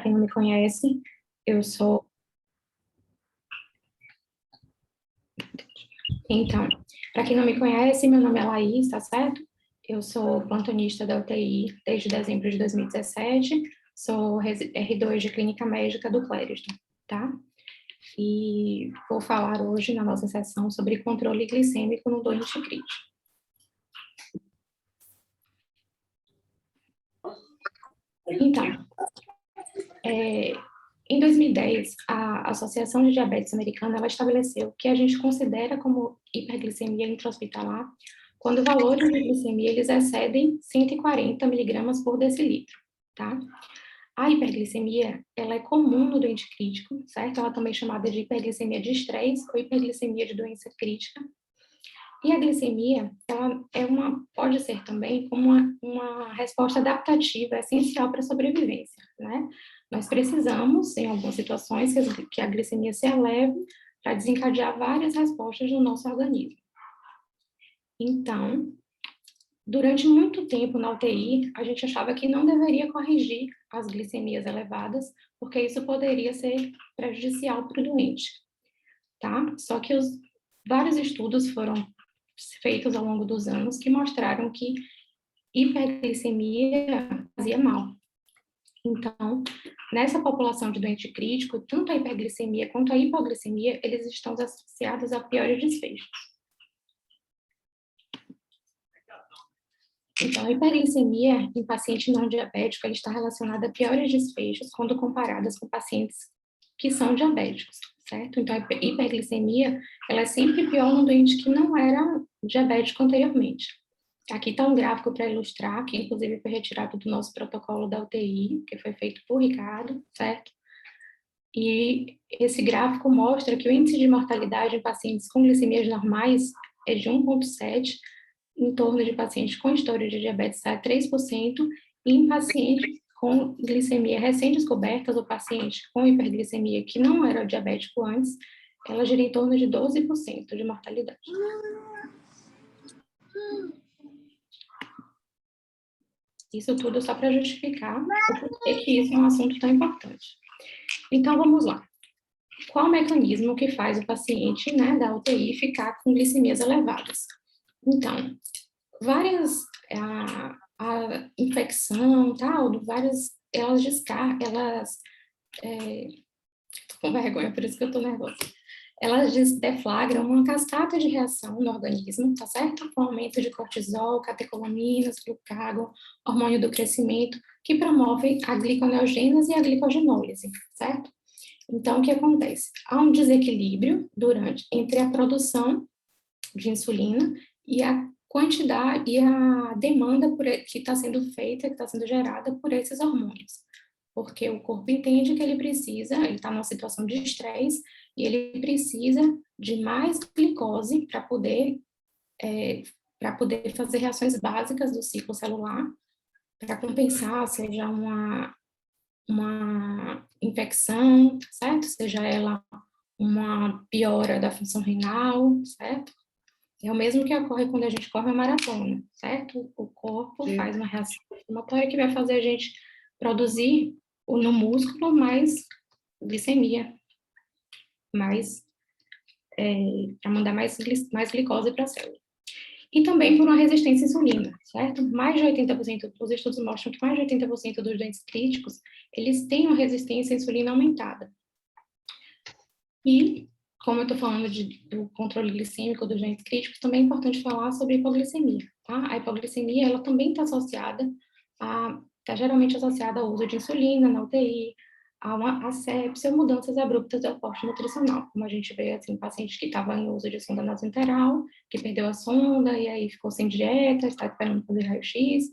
Quem não me conhece, eu sou... Então, para quem não me conhece, meu nome é Laís, tá certo? Eu sou plantonista da UTI desde dezembro de 2017, sou R2 de Clínica Médica do Clériston, tá? E vou falar hoje, na nossa sessão, sobre controle glicêmico no doente crítico. Então, em 2010, a Associação de Diabetes Americana ela estabeleceu que a gente considera como hiperglicemia intra-hospitalar quando valores de glicemia eles excedem 140 miligramas por decilitro, tá? A hiperglicemia, ela é comum no doente crítico, certo? Ela também é chamada de hiperglicemia de estresse ou hiperglicemia de doença crítica. E a glicemia, ela pode ser também como uma resposta adaptativa essencial para a sobrevivência, né? Nós precisamos, em algumas situações, que a glicemia se eleve para desencadear várias respostas no nosso organismo. Então, durante muito tempo na UTI, a gente achava que não deveria corrigir as glicemias elevadas, porque isso poderia ser prejudicial para o doente, tá? Só que vários estudos foram feitos ao longo dos anos que mostraram que hiperglicemia fazia mal. Então, nessa população de doente crítico, tanto a hiperglicemia quanto a hipoglicemia, eles estão associados a piores desfechos. Então, a hiperglicemia em paciente não diabético está relacionada a piores desfechos quando comparadas com pacientes que são diabéticos, certo? Então, a hiperglicemia, ela é sempre pior no doente que não era diabético anteriormente. Aqui está um gráfico para ilustrar, que inclusive foi retirado do nosso protocolo da UTI, que foi feito por Ricardo, certo? E esse gráfico mostra que o índice de mortalidade em pacientes com glicemias normais é de 1,7%, em torno de pacientes com história de diabetes é 3%, e em pacientes com glicemia recém-descobertas, ou paciente com hiperglicemia que não era diabético antes, ela gira em torno de 12% de mortalidade. Isso tudo só para justificar o porquê que isso é um assunto tão importante. Então, vamos lá. Qual o mecanismo que faz o paciente, né, da UTI ficar com glicemias elevadas? Então, a infecção, tal, elas tô com vergonha, por isso que eu tô nervosa. Elas deflagram uma cascata de reação no organismo, tá certo? Com aumento de cortisol, catecolaminas, glucagon, hormônio do crescimento, que promovem a gliconeogênese e a glicogenólise, certo? Então, o que acontece? Há um desequilíbrio entre a produção de insulina e a quantidade e a demanda que está sendo feita, que está sendo gerada por esses hormônios. Porque o corpo entende que ele está numa situação de estresse, e ele precisa de mais glicose para poder fazer reações básicas do ciclo celular, para compensar, seja uma infecção, certo? Seja ela uma piora da função renal, certo? É o mesmo que ocorre quando a gente corre a maratona, certo? O corpo faz uma reação inflamatória que vai fazer a gente produzir no músculo mais glicemia, para mandar mais glicose para a célula. E também por uma resistência à insulina, certo? Mais de 80%, os estudos mostram que mais de 80% dos doentes críticos, eles têm uma resistência à insulina aumentada. E, como eu estou falando do controle glicêmico dos doentes críticos, também é importante falar sobre a hipoglicemia, tá? A hipoglicemia, ela também está geralmente associada ao uso de insulina na UTI, a uma asepsia ou mudanças abruptas do aporte nutricional, como a gente vê, assim, paciente que estava em uso de sonda nasoenteral, que perdeu a sonda e aí ficou sem dieta, está esperando fazer raio-x,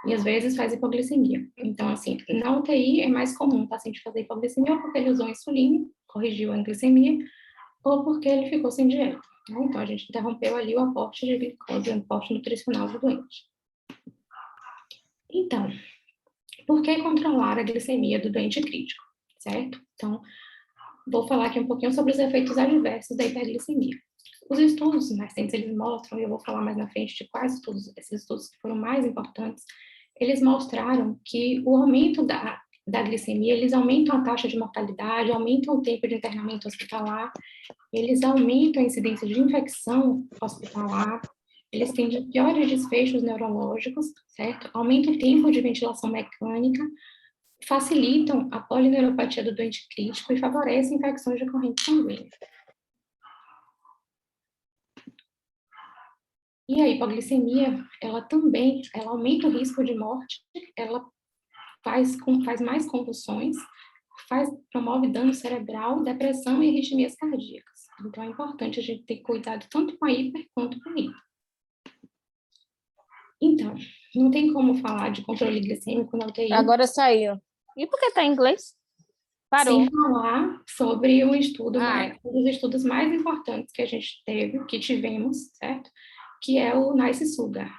e às vezes faz hipoglicemia. Então, assim, na UTI é mais comum o paciente fazer hipoglicemia porque ele usou insulina, corrigiu a glicemia, ou porque ele ficou sem dieta, né? Então, a gente interrompeu ali o aporte de glicose, o aporte nutricional do doente. Então, por que controlar a glicemia do doente crítico, certo? Então, vou falar aqui um pouquinho sobre os efeitos adversos da hiperglicemia. Os estudos recentes, eles mostram, e eu vou falar mais na frente de quais esses estudos que foram mais importantes, eles mostraram que o aumento da glicemia, eles aumentam a taxa de mortalidade, aumentam o tempo de internamento hospitalar, eles aumentam a incidência de infecção hospitalar, eles têm piores desfechos neurológicos, certo? Aumenta o tempo de ventilação mecânica, facilitam a polineuropatia do doente crítico e favorecem infecções de corrente sanguínea. E a hipoglicemia, ela aumenta o risco de morte, ela faz mais convulsões, promove dano cerebral, depressão e arritmias cardíacas. Então, é importante a gente ter cuidado tanto com a hiper quanto com a hipo. Então, não tem como falar de controle glicêmico na UTI. Agora saiu. E por que está em inglês? Parou. Sem falar sobre um dos estudos mais importantes que a gente tivemos, certo? Que é o NICE Sugar.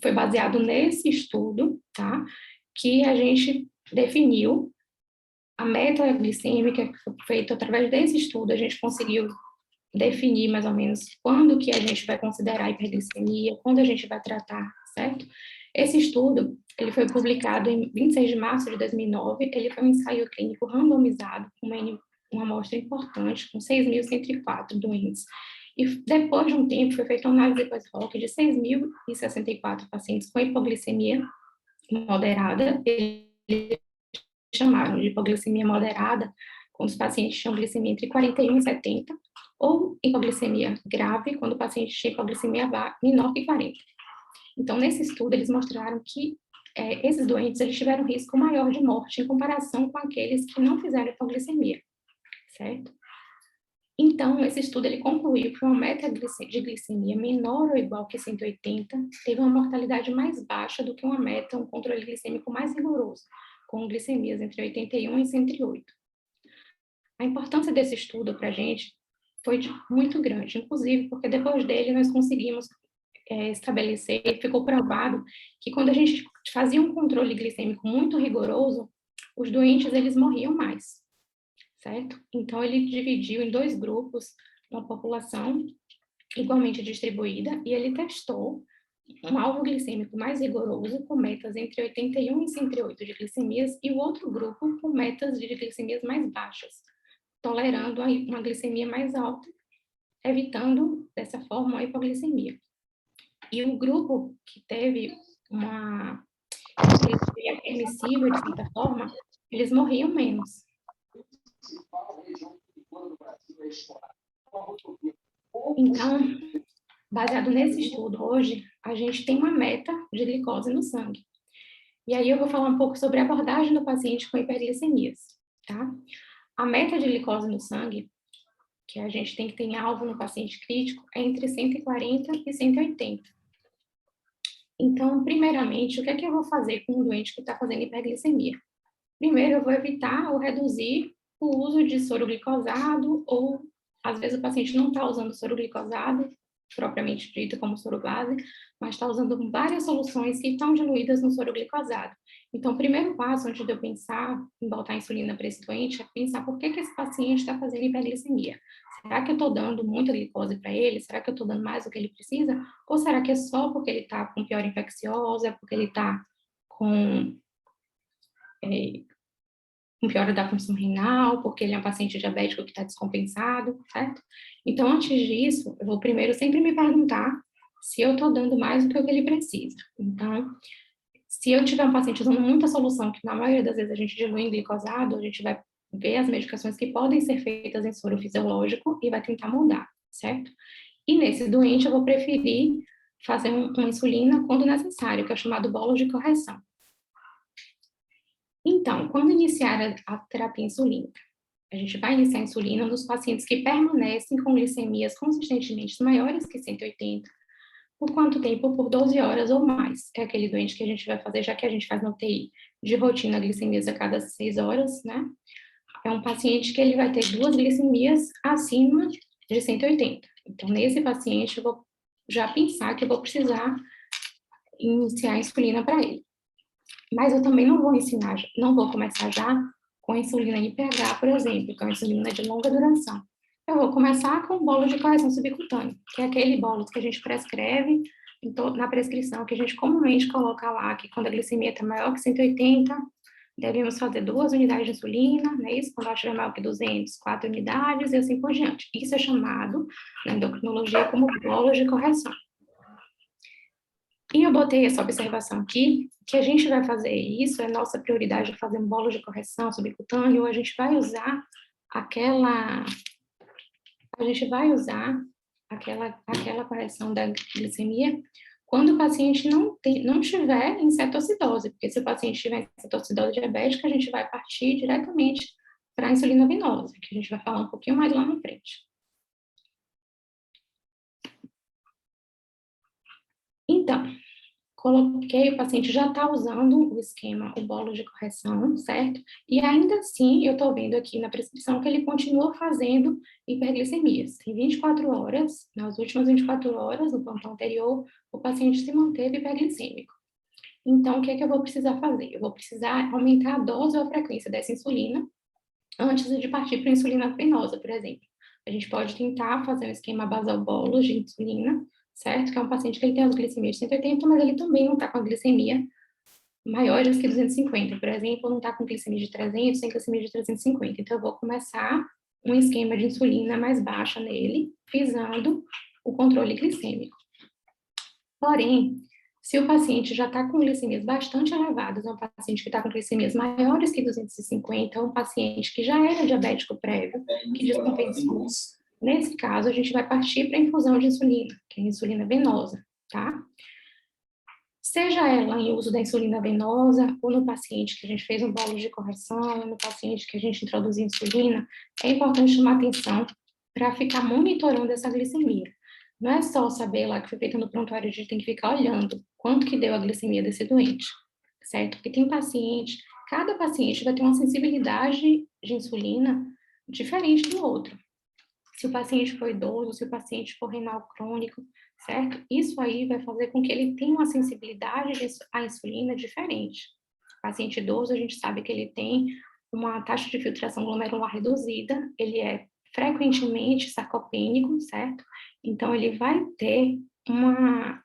Foi baseado nesse estudo, tá? Que a gente definiu a meta glicêmica, que foi feita através desse estudo, a gente conseguiu definir mais ou menos quando que a gente vai considerar hiperglicemia, quando a gente vai tratar, certo? Esse estudo, ele foi publicado em 26 de março de 2009, ele foi um ensaio clínico randomizado, com uma amostra importante, com 6.104 doentes. E depois de um tempo, foi feita uma análise pós-hoc de 6.064 pacientes com hipoglicemia moderada, eles chamaram de hipoglicemia moderada, quando os pacientes tinham glicemia entre 41 e 70, ou hipoglicemia grave, quando o paciente tinha hipoglicemia menor que 40. Então, nesse estudo, eles mostraram que esses doentes eles tiveram risco maior de morte em comparação com aqueles que não fizeram hipoglicemia, certo? Então, esse estudo ele concluiu que uma meta de glicemia menor ou igual que 180 teve uma mortalidade mais baixa do que um controle glicêmico mais rigoroso, com glicemias entre 81 e 108. A importância desse estudo para a gente foi muito grande, inclusive porque depois dele nós conseguimos estabelecer, ficou provado que quando a gente fazia um controle glicêmico muito rigoroso, os doentes eles morriam mais, certo? Então ele dividiu em 2 grupos uma população igualmente distribuída e ele testou um alvo glicêmico mais rigoroso com metas entre 81 e 108 de glicemias e o outro grupo com metas de glicemias mais baixas, tolerando uma glicemia mais alta, evitando dessa forma a hipoglicemia. E o grupo que teve uma glicemia permissível, de certa forma, eles morriam menos. Então, baseado nesse estudo, hoje, a gente tem uma meta de glicose no sangue. E aí eu vou falar um pouco sobre a abordagem do paciente com hiperglicemias, tá? A meta de glicose no sangue, que a gente tem que ter em alvo no paciente crítico, é entre 140 e 180. Então, primeiramente, o que é que eu vou fazer com um doente que está fazendo hiperglicemia? Primeiro, eu vou evitar ou reduzir o uso de soro glicosado, ou, às vezes, o paciente não está usando soro glicosado, propriamente dito como soro base, mas está usando várias soluções que estão diluídas no soro glicosado. Então, o primeiro passo, antes de eu pensar em botar insulina para esse doente, é pensar por que esse paciente está fazendo hiperglicemia. Será que eu estou dando muita glicose para ele? Será que eu estou dando mais do que ele precisa? Ou será que é só porque ele está com piora infecciosa, porque ele está com piora da função renal, porque ele é um paciente diabético que está descompensado, certo? Então, antes disso, eu vou primeiro sempre me perguntar se eu estou dando mais do que o que ele precisa. Então, se eu tiver um paciente usando muita solução, que na maioria das vezes a gente dilui em glicosado, a gente vai ver as medicações que podem ser feitas em soro fisiológico e vai tentar mudar, certo? E nesse doente eu vou preferir fazer uma insulina quando necessário, que é o chamado bolo de correção. Então, quando iniciar a terapia insulínica, a gente vai iniciar a insulina nos pacientes que permanecem com glicemias consistentemente maiores que 180. Por quanto tempo? Por 12 horas ou mais. É aquele doente que a gente vai fazer, já que a gente faz na UTI de rotina glicemias a cada 6 horas, né? É um paciente que ele vai ter 2 glicemias acima de 180. Então, nesse paciente, eu vou já pensar que eu vou precisar iniciar a insulina para ele. Mas eu também não vou começar já com a insulina IPH, por exemplo, que é uma insulina de longa duração. Eu vou começar com o bolo de correção subcutânea, que é aquele bolo que a gente prescreve na prescrição, que a gente comumente coloca lá, que quando a glicemia está maior que 180, devemos fazer 2 unidades de insulina, né? Isso, quando ela tiver maior que 200, 4 unidades, e assim por diante. Isso é chamado, na endocrinologia, como bolos de correção. E eu botei essa observação aqui, que a gente vai fazer isso, é nossa prioridade fazer um bolo de correção subcutâneo, ou a gente vai usar aquela correção da glicemia quando o paciente não estiver em cetoacidose, porque se o paciente estiver em cetoacidose diabética, a gente vai partir diretamente para a insulina venosa, que a gente vai falar um pouquinho mais lá na frente. Então, coloquei, o paciente já está usando o esquema, o bolo de correção, certo? E ainda assim, eu estou vendo aqui na prescrição que ele continua fazendo hiperglicemias. Em 24 horas, nas últimas 24 horas, no plantão anterior, o paciente se manteve hiperglicêmico. Então, o que é que eu vou precisar fazer? Eu vou precisar aumentar a dose ou a frequência dessa insulina antes de partir para a insulina venosa, por exemplo. A gente pode tentar fazer um esquema basal bolos de insulina, certo? Que é um paciente que ele tem as glicemias de 180, mas ele também não está com a glicemia maiores que 250, por exemplo, não está com glicemia de 300, tem glicemia de 350. Então, eu vou começar um esquema de insulina mais baixa nele, visando o controle glicêmico. Porém, se o paciente já está com glicemias bastante elevadas, é um paciente que está com glicemias maiores que 250, é um paciente que já era diabético prévio, que descompensou. Nesse caso, a gente vai partir para a infusão de insulina, que é a insulina venosa, tá? Seja ela em uso da insulina venosa, ou no paciente que a gente fez um bolo de correção, ou no paciente que a gente introduziu insulina, é importante chamar atenção para ficar monitorando essa glicemia. Não é só saber lá que foi feita no prontuário, a gente tem que ficar olhando quanto que deu a glicemia desse doente, certo? Porque tem paciente, cada paciente vai ter uma sensibilidade de insulina diferente do outro. Se o paciente for idoso, se o paciente for renal crônico, certo? Isso aí vai fazer com que ele tenha uma sensibilidade à insulina diferente. O paciente idoso, a gente sabe que ele tem uma taxa de filtração glomerular reduzida, ele é frequentemente sarcopênico, certo? Então, ele vai ter uma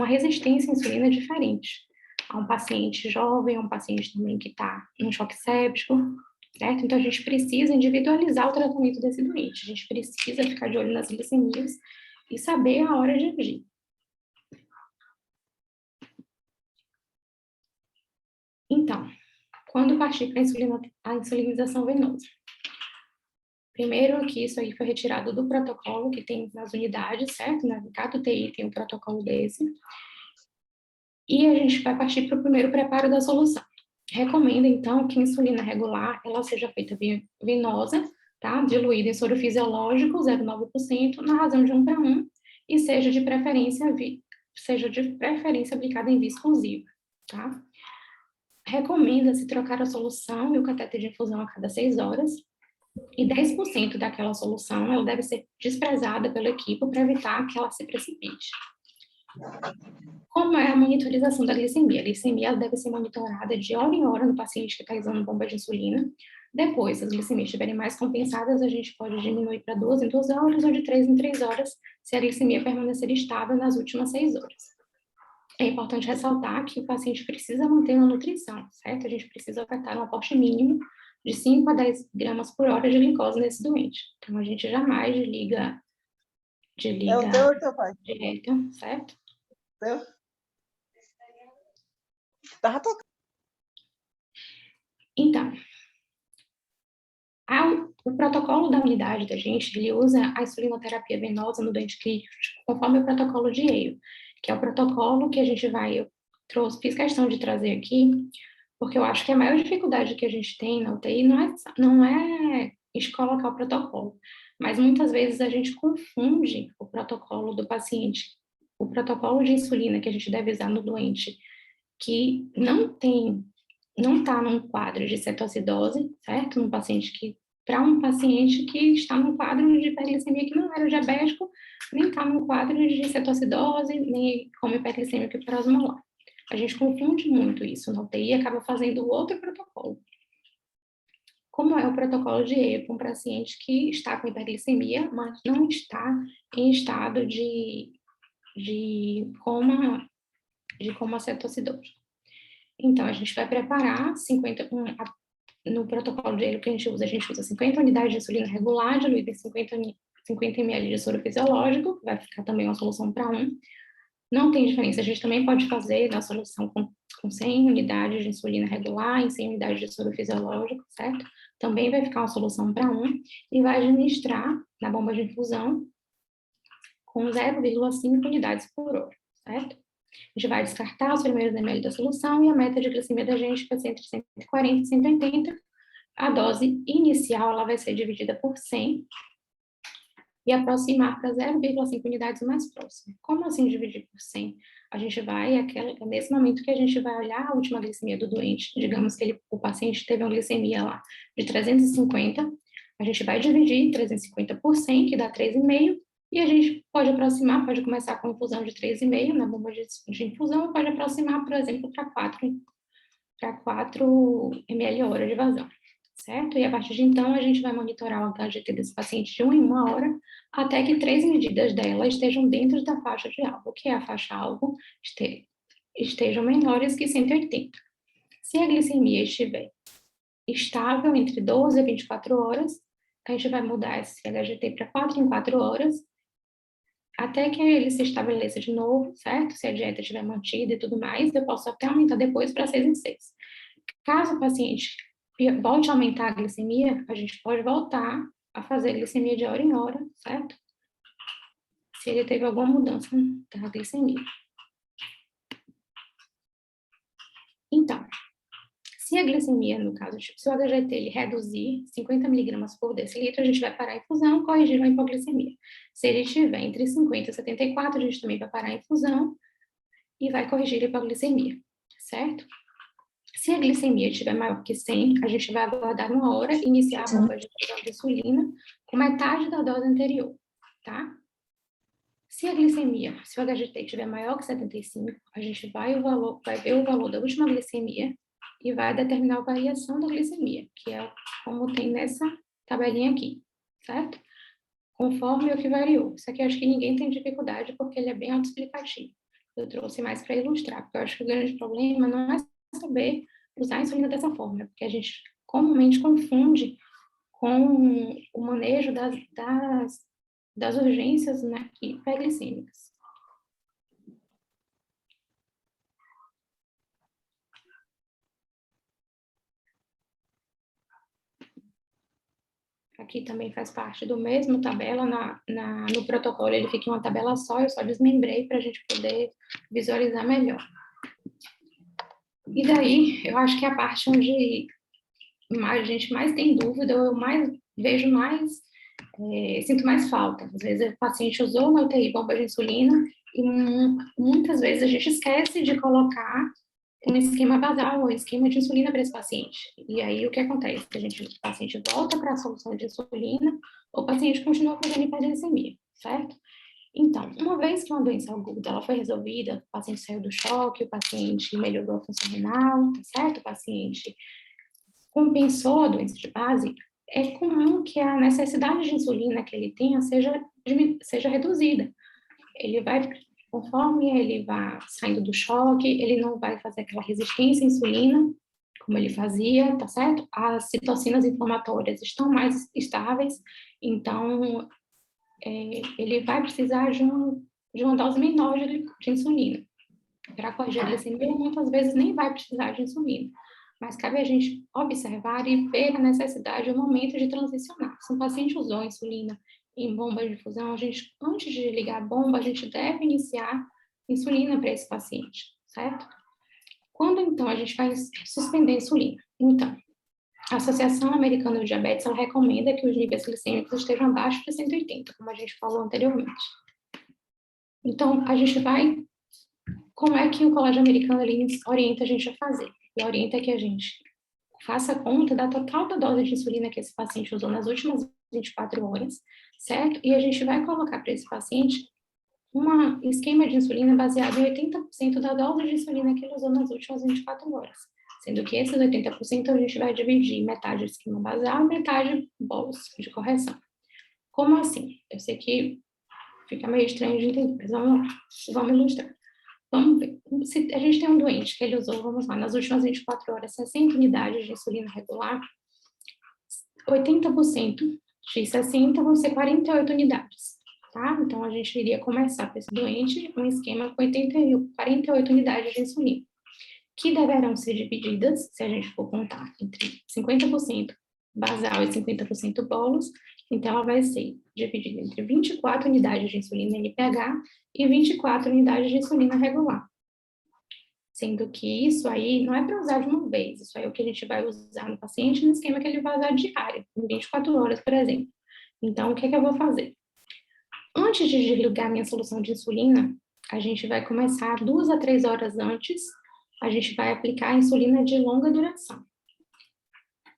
resistência à insulina diferente. A um paciente jovem, a um paciente também que está em choque séptico, certo? Então, a gente precisa individualizar o tratamento desse doente. A gente precisa ficar de olho nas glicemias e saber a hora de agir. Então, quando partir para a insulinização venosa? Primeiro que isso aí foi retirado do protocolo que tem nas unidades, certo? Cada UTI tem um protocolo desse. E a gente vai partir para o primeiro preparo da solução. Recomendo, então, que a insulina regular, ela seja feita via venosa, tá? Diluída em soro fisiológico, 0,9%, na razão de 1:1, e seja de preferência aplicada em via exclusiva, tá? Recomenda-se trocar a solução e o catéter de infusão a cada 6 horas, e 10% daquela solução, ela deve ser desprezada pelo equipe para evitar que ela se precipite. Como é a monitorização da glicemia? A glicemia deve ser monitorada de hora em hora no paciente que está usando bomba de insulina. Depois, se as glicemias estiverem mais compensadas, a gente pode diminuir para 2 em 2 horas ou de 3 em 3 horas, se a glicemia permanecer estável nas últimas 6 horas. É importante ressaltar que o paciente precisa manter uma nutrição, certo? A gente precisa ofertar um aporte mínimo de 5 a 10 gramas por hora de glicose nesse doente. Então, a gente jamais desliga É o teu ou teu pai? dieta, certo? Teu? Tava tocando. Então, o protocolo da unidade da gente, ele usa a insulinoterapia venosa no doente crítico, conforme o protocolo de Yale, que é o protocolo que a gente fiz questão de trazer aqui, porque eu acho que a maior dificuldade que a gente tem na UTI não é colocar o protocolo, mas muitas vezes a gente confunde o protocolo do paciente, o protocolo de insulina que a gente deve usar no doente que não está num quadro de cetoacidose, certo? Para um paciente que está num quadro de hiperglicemia que não era diabético, nem está num quadro de cetoacidose, nem como hiperglicêmico hiperosmolar. A gente confunde muito isso na UTI e acaba fazendo outro protocolo. Como é o protocolo de EPO para um paciente que está com hiperglicemia, mas não está em estado de coma cetoacidose. Então, a gente vai preparar 50, no protocolo dele que a gente usa 50 unidades de insulina regular, diluída em 50 ml de soro fisiológico, vai ficar também uma solução para 1. Não tem diferença, a gente também pode fazer na solução com 100 unidades de insulina regular e 100 unidades de soro fisiológico, certo? Também vai ficar uma solução para 1 e vai administrar na bomba de infusão com 0,5 unidades por hora, certo? A gente vai descartar os primeiros ml da solução e a meta de glicemia da gente vai ser entre 140 e 180. A dose inicial ela vai ser dividida por 100 e aproximar para 0,5 unidades mais próximo. Como assim dividir por 100? A gente vai, nesse momento que a gente vai olhar a última glicemia do doente, digamos que o paciente teve uma glicemia lá de 350, a gente vai dividir 350 por 100, que dá 3,5, e a gente pode aproximar, pode começar com infusão de 3,5 na bomba de infusão, pode aproximar, por exemplo, para 4 ml hora de vazão, certo? E a partir de então, a gente vai monitorar o HGT desse paciente de 1 em 1 hora, até que 3 medidas dela estejam dentro da faixa de alvo, que é a faixa alvo, estejam menores que 180. Se a glicemia estiver estável entre 12 a 24 horas, a gente vai mudar esse HGT para 4 em 4 horas, até que ele se estabeleça de novo, certo? Se a dieta estiver mantida e tudo mais, eu posso até aumentar depois para 6 em 6. Caso o paciente volte a aumentar a glicemia, a gente pode voltar a fazer glicemia de hora em hora, certo? Se ele teve alguma mudança da glicemia. Então, se a glicemia, no caso, se o HGT ele reduzir 50 miligramas por decilitro, a gente vai parar a infusão, corrigir a hipoglicemia. Se ele estiver entre 50 e 74, a gente também vai parar a infusão e vai corrigir a hipoglicemia, certo? Se a glicemia estiver maior que 100, a gente vai aguardar 1 hora e iniciar a bomba de infusão de insulina com metade da dose anterior, tá? Se a glicemia, se o HGT estiver maior que 75, a gente vai ver o valor da última glicemia e vai determinar a variação da glicemia, que é como tem nessa tabelinha aqui, certo? Conforme o que variou. Isso aqui eu acho que ninguém tem dificuldade, porque ele é bem autoexplicativo. Eu trouxe mais para ilustrar, porque eu acho que o grande problema não é saber usar a insulina dessa forma, porque a gente comumente confunde com o manejo das urgências, né, hiperglicêmicas. Aqui também faz parte do mesmo tabela, no protocolo ele fica em uma tabela só, eu só desmembrei para a gente poder visualizar melhor. E daí, eu acho que é a parte onde a gente mais tem dúvida, eu vejo mais, sinto mais falta. Às vezes o paciente usou uma UTI bomba de insulina e muitas vezes a gente esquece de colocar um esquema basal, um esquema de insulina para esse paciente. E aí o que acontece? O paciente volta para a solução de insulina, o paciente continua fazendo hiperglicemia, certo? Então, uma vez que uma doença aguda ela foi resolvida, o paciente saiu do choque, o paciente melhorou a função renal, certo? O paciente compensou a doença de base, é comum que a necessidade de insulina que ele tenha seja reduzida. Ele vai, conforme ele vai saindo do choque, ele não vai fazer aquela resistência à insulina, como ele fazia, tá certo? As citocinas inflamatórias estão mais estáveis, então ele vai precisar de uma dose menor de insulina. Para corrigir a glicemia, muitas vezes nem vai precisar de insulina, mas cabe a gente observar e ver a necessidade do momento de transicionar. Se um paciente usou a insulina em bomba de infusão, antes de ligar a bomba, a gente deve iniciar insulina para esse paciente, certo? Quando, então, a gente vai suspender a insulina? Então, a Associação Americana de Diabetes, ela recomenda que os níveis glicêmicos estejam abaixo de 180, como a gente falou anteriormente. Então, a gente vai... Como é que o Colégio Americano ele orienta a gente a fazer? Ele orienta que a gente faça conta da total da dose de insulina que esse paciente usou nas últimas 24 horas, certo? E a gente vai colocar para esse paciente um esquema de insulina baseado em 80% da dose de insulina que ele usou nas últimas 24 horas. Sendo que esses 80% a gente vai dividir metade esquema basal e metade bolsa de correção. Como assim? Eu sei que fica meio estranho de entender, mas vamos ilustrar. Vamos ver. Se a gente tem um doente que ele usou, vamos lá, nas últimas 24 horas, 60 unidades de insulina regular, 80% de 60 vão ser 48 unidades, tá? Então, a gente iria começar com esse doente um esquema com 48 unidades de insulina, que deverão ser divididas, se a gente for contar, entre 50% basal e 50% bolos, então ela vai ser dividida entre 24 unidades de insulina NPH e 24 unidades de insulina regular. Sendo que isso aí não é para usar de uma vez, isso aí é o que a gente vai usar no paciente no esquema que ele vai usar diário, em 24 horas, por exemplo. Então, o que é que eu vou fazer? Antes de desligar minha solução de insulina, a gente vai começar 2 a 3 horas antes, a gente vai aplicar a insulina de longa duração.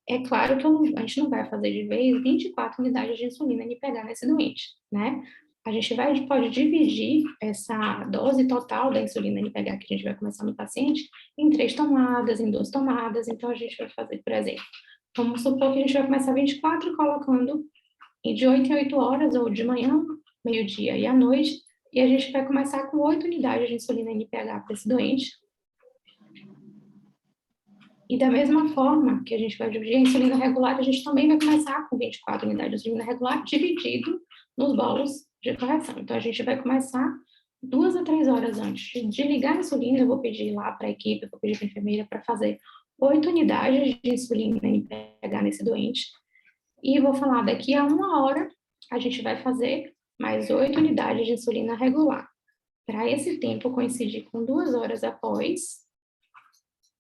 É claro que a gente não vai fazer de vez 24 unidades de insulina NPH nesse doente, né? A gente pode dividir essa dose total da insulina NPH que a gente vai começar no paciente em 3 tomadas, em 2 tomadas. Então, a gente vai fazer, por exemplo, vamos supor que a gente vai começar 24 colocando de 8 em 8 horas, ou de manhã, meio-dia e à noite, e a gente vai começar com 8 unidades de insulina NPH para esse doente. E da mesma forma que a gente vai dividir a insulina regular, a gente também vai começar com 24 unidades de insulina regular dividido nos bolos de correção. Então, a gente vai começar 2 a 3 horas antes de ligar a insulina, eu vou pedir lá para a equipe, vou pedir para a enfermeira para fazer 8 unidades de insulina NPH nesse doente. E vou falar, daqui a 1 hora, a gente vai fazer mais 8 unidades de insulina regular. Para esse tempo coincidir com 2 horas após,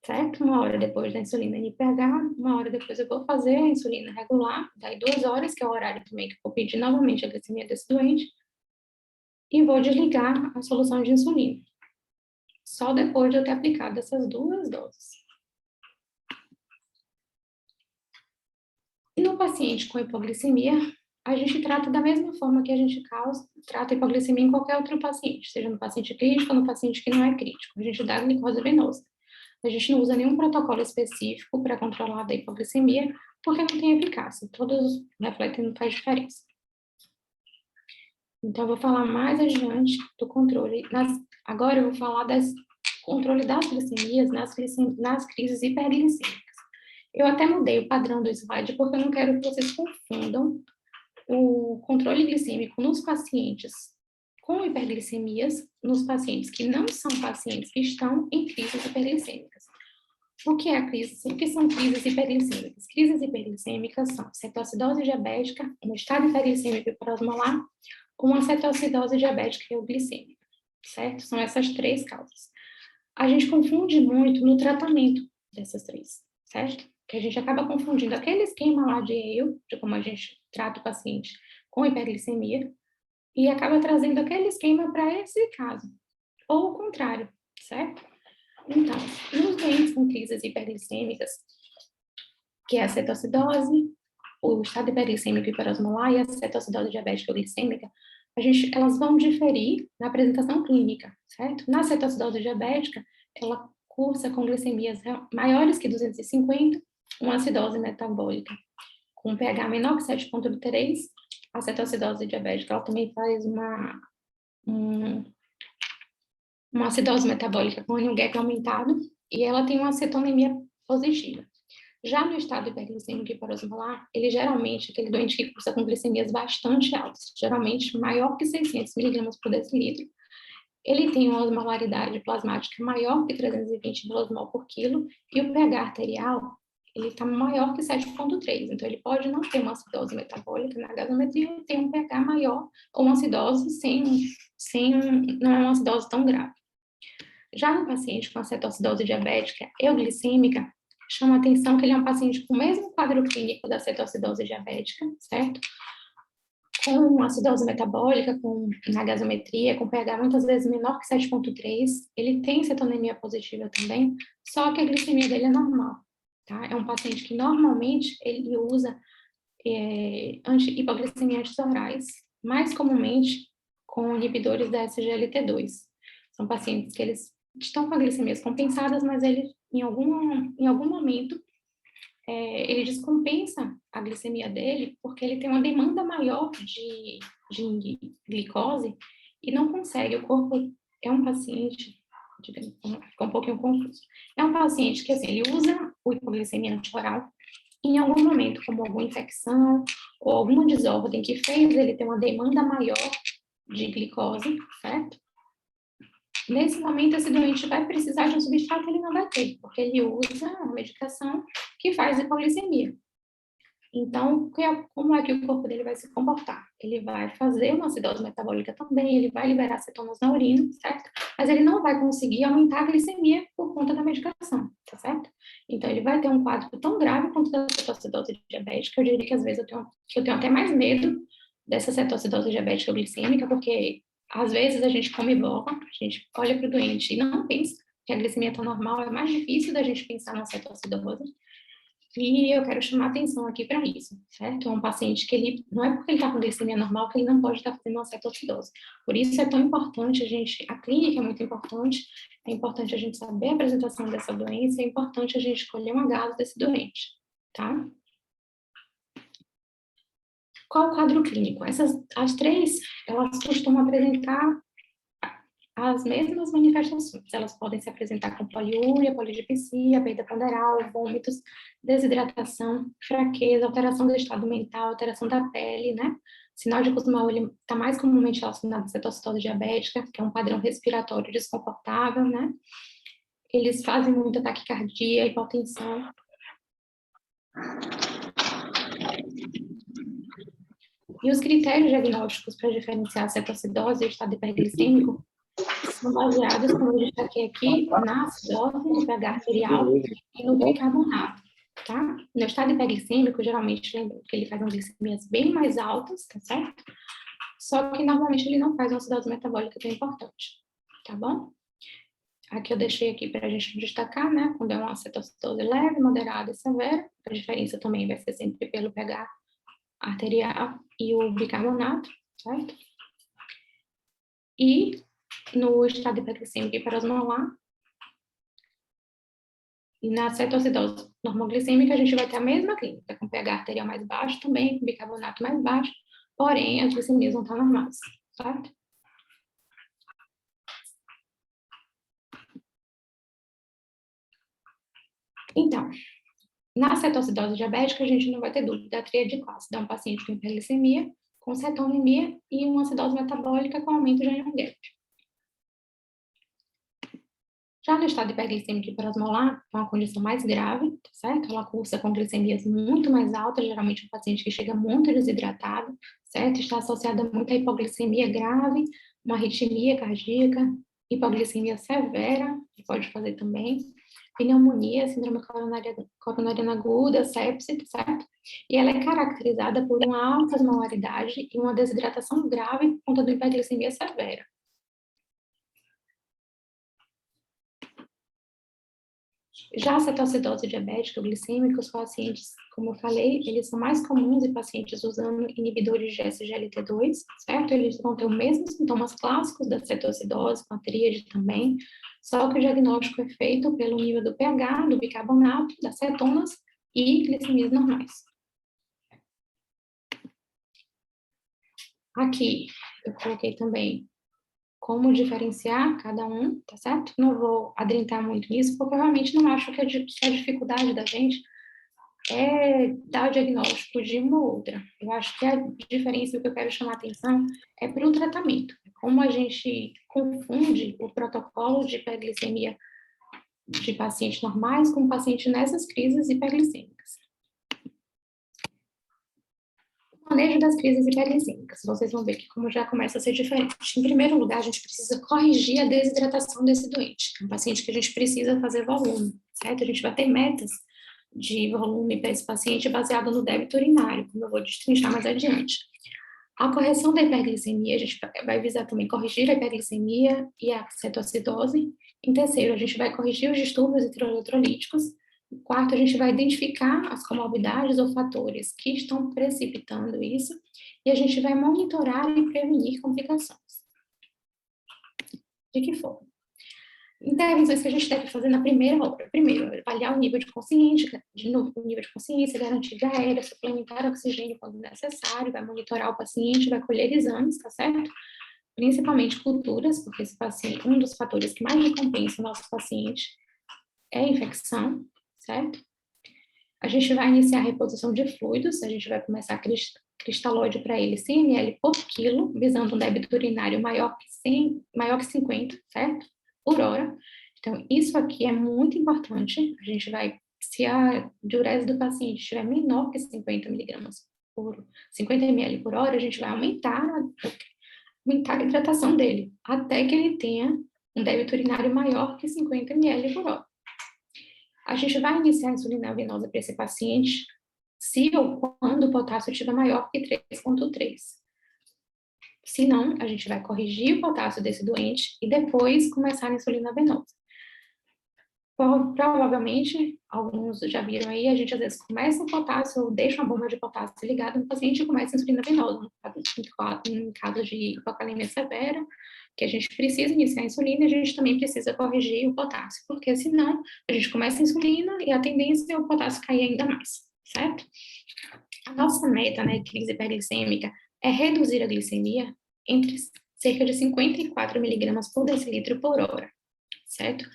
certo? 1 hora depois da insulina NPH, 1 hora depois eu vou fazer a insulina regular, daí 2 horas, que é o horário também que eu vou pedir novamente a glicemia desse doente, e vou desligar a solução de insulina. Só depois de eu ter aplicado essas 2 doses. E no paciente com hipoglicemia, a gente trata da mesma forma que a gente trata a hipoglicemia em qualquer outro paciente, seja no paciente crítico ou no paciente que não é crítico. A gente dá glicose venosa. A gente não usa nenhum protocolo específico para controlar a hipoglicemia, porque não tem eficácia. Todos refletem não faz diferença. Então, eu vou falar mais adiante do controle. Agora, eu vou falar do controle das glicemias nas crises hiperglicêmicas. Eu até mudei o padrão do slide, porque eu não quero que vocês confundam o controle glicêmico nos pacientes com hiperglicemias, nos pacientes que não são pacientes que estão em crises hiperglicêmicas. O que é a crise? O que são crises hiperglicêmicas? Crises hiperglicêmicas são cetoacidose diabética, um estado hiperglicêmico hiperosmolar, ou uma cetoacidose diabética euglicêmica, certo? São essas 3 causas. A gente confunde muito no tratamento dessas 3, certo? Que a gente acaba confundindo aquele esquema lá de Yale, de como a gente trata o paciente com hiperglicemia, e acaba trazendo aquele esquema para esse caso, ou o contrário, certo? Então, nos doentes com crises hiperglicêmicas, que é a cetoacidose, o estado hiperglicêmico hiperosmolar e a cetoacidose diabética glicêmica, elas vão diferir na apresentação clínica, certo? Na cetoacidose diabética, ela cursa com glicemias maiores que 250, uma acidose metabólica com pH menor que 7,3. A cetoacidose diabética, ela também faz uma acidose metabólica com ânion gap aumentado, e ela tem uma cetonemia positiva. Já no estado hiperglicêmico hiperosmolar, ele geralmente é aquele doente que cursa com glicemias bastante altas, geralmente maior que 600 miligramas por decilitro. Ele tem uma osmolaridade plasmática maior que 320 milosmol por quilo, e o pH arterial, ele está maior que 7,3. Então, ele pode não ter uma acidose metabólica na gasometria, ou ter um pH maior, ou uma acidose não é uma acidose tão grave. Já no paciente com acetoacidose diabética euglicêmica, chama a atenção que ele é um paciente com o mesmo quadro clínico da cetoacidose diabética, certo? Com acidose metabólica, na gasometria, com pH muitas vezes menor que 7,3, ele tem cetonemia positiva também, só que a glicemia dele é normal, tá? É um paciente que normalmente ele usa hipoglicemia anti-orais, mais comumente com inibidores da SGLT2. São pacientes que eles estão com glicemias compensadas, mas ele, em algum momento, ele descompensa a glicemia dele porque ele tem uma demanda maior de glicose e não consegue. O corpo é um paciente Ficou um pouquinho confuso. É um paciente que, assim, ele usa o hipoglicemia antioral em algum momento, como alguma infecção ou alguma desordem que fez ele ter uma demanda maior de glicose, certo? Nesse momento, esse doente vai precisar de um substrato que ele não vai ter, porque ele usa uma medicação que faz hipoglicemia. Então, como é que o corpo dele vai se comportar? Ele vai fazer uma acidose metabólica também, ele vai liberar cetonas na urina, certo? Mas ele não vai conseguir aumentar a glicemia por conta da medicação, tá certo? Então, ele vai ter um quadro tão grave quanto da cetoacidose diabética, eu diria que às vezes eu tenho até mais medo dessa cetoacidose diabética glicêmica, porque às vezes a gente come bola, a gente olha para o doente e não pensa que a glicemia está normal, é mais difícil da gente pensar na cetoacidose. E eu quero chamar atenção aqui para isso, certo? É um paciente que ele, não é porque ele está com glicemia normal que ele não pode estar fazendo uma cetoacidose. Por isso é tão importante a clínica é muito importante, é importante a gente saber a apresentação dessa doença, é importante a gente escolher um agasalho desse doente, tá? Qual o quadro clínico? As três, elas costumam apresentar as mesmas manifestações. Elas podem se apresentar com poliúria, polidipsia, perda ponderal, vômitos, desidratação, fraqueza, alteração do estado mental, alteração da pele, né? Sinal de Kussmaul, ele está mais comumente relacionado à cetocitose diabética, que é um padrão respiratório desconfortável, né? Eles fazem muita taquicardia, hipotensão. E os critérios diagnósticos para diferenciar a cetoacidose e o estado hiperglicêmico são baseados, como eu destaquei aqui, na acidose, no pH arterial e no bicarbonato, tá? No estado hiperglicêmico, geralmente, lembro que ele faz umas glicemias bem mais altas, tá certo? Só que, normalmente, ele não faz uma acidose metabólica tão importante, tá bom? Aqui eu deixei aqui para a gente destacar, né? Quando é uma cetoacidose leve, moderada e severa, a diferença também vai ser sempre pelo pH arterial e o bicarbonato, certo? E no estado hiperglicêmico hiperosmolar e na cetoacidose normoglicêmica a gente vai ter a mesma clínica, com pH arterial mais baixo também, com bicarbonato mais baixo, porém as glicemias não estão normais, certo? Então, na cetoacidose diabética a gente não vai ter dúvida da tríade clássica, é um paciente com hiperglicemia, com cetonemia e uma acidose metabólica com aumento de anion gap. Já no estado hiperglicêmico hiperosmolar, é uma condição mais grave, tá certo? Ela cursa com glicemias muito mais altas, geralmente um paciente que chega muito desidratado, certo? Está associada muito à hipoglicemia grave, uma arritmia cardíaca, hipoglicemia severa, que pode fazer também, pneumonia, síndrome coronariana aguda, sepse, certo? E ela é caracterizada por uma alta osmolaridade e uma desidratação grave por conta da hiperglicemia severa. Já a cetoacidose diabética glicêmica, os pacientes, como eu falei, eles são mais comuns em pacientes usando inibidores de SGLT2, certo? Eles vão ter os mesmos sintomas clássicos da cetoacidose, com a tríade também, só que o diagnóstico é feito pelo nível do pH, do bicarbonato, das cetonas e glicemias normais. Aqui, eu coloquei também como diferenciar cada um, tá certo? Não vou adentrar muito nisso, porque eu realmente não acho que a dificuldade da gente é dar o diagnóstico de uma ou outra. Eu acho que a diferença que eu quero chamar a atenção é para o tratamento. Como a gente confunde o protocolo de hiperglicemia de pacientes normais com pacientes nessas crises hiperglicêmicas. O manejo das crises hiperglicêmicas, vocês vão ver que como já começa a ser diferente. Em primeiro lugar, a gente precisa corrigir a desidratação desse doente. É um paciente que a gente precisa fazer volume, certo? A gente vai ter metas de volume para esse paciente baseado no débito urinário, como eu vou destrinchar mais adiante. A correção da hiperglicemia, a gente vai visar também corrigir a hiperglicemia e a cetoacidose. Em terceiro, a gente vai corrigir os distúrbios eletrolíticos. Em quarto, a gente vai identificar as comorbidades ou fatores que estão precipitando isso. E a gente vai monitorar e prevenir complicações. De que forma? Intervenções que a gente deve fazer na primeira hora. Primeiro, avaliar o nível de consciência, garantir via aérea, suplementar oxigênio quando necessário, vai monitorar o paciente, vai colher exames, tá certo? principalmente culturas, porque esse paciente, um dos fatores que mais recompensa o nosso paciente é a infecção, certo? A gente vai iniciar a reposição de fluidos, a gente vai começar cristalóide para ele 100 ml por quilo, visando um débito urinário maior que 100, maior que 50, certo? Por hora. Então, isso aqui é muito importante. A gente vai, se a diurese do paciente estiver menor que 50 miligramas por 50 ml por hora, a gente vai aumentar a hidratação dele, até que ele tenha um débito urinário maior que 50 ml por hora. A gente vai iniciar a insulina venosa para esse paciente se ou quando o potássio estiver maior que 3,3. Se não, a gente vai corrigir o potássio desse doente e depois começar a insulina venosa. Provavelmente, alguns já viram aí, a gente às vezes começa o potássio, deixa uma bomba de potássio ligada no paciente e começa a insulina venosa, em caso de hipocalemia severa, que a gente precisa iniciar a insulina, a gente também precisa corrigir o potássio, porque senão a gente começa a insulina e a tendência é o potássio cair ainda mais, certo? A nossa meta, né, crise hiperglicêmica, é reduzir a glicemia entre cerca de 54 miligramas por decilitro por hora, certo?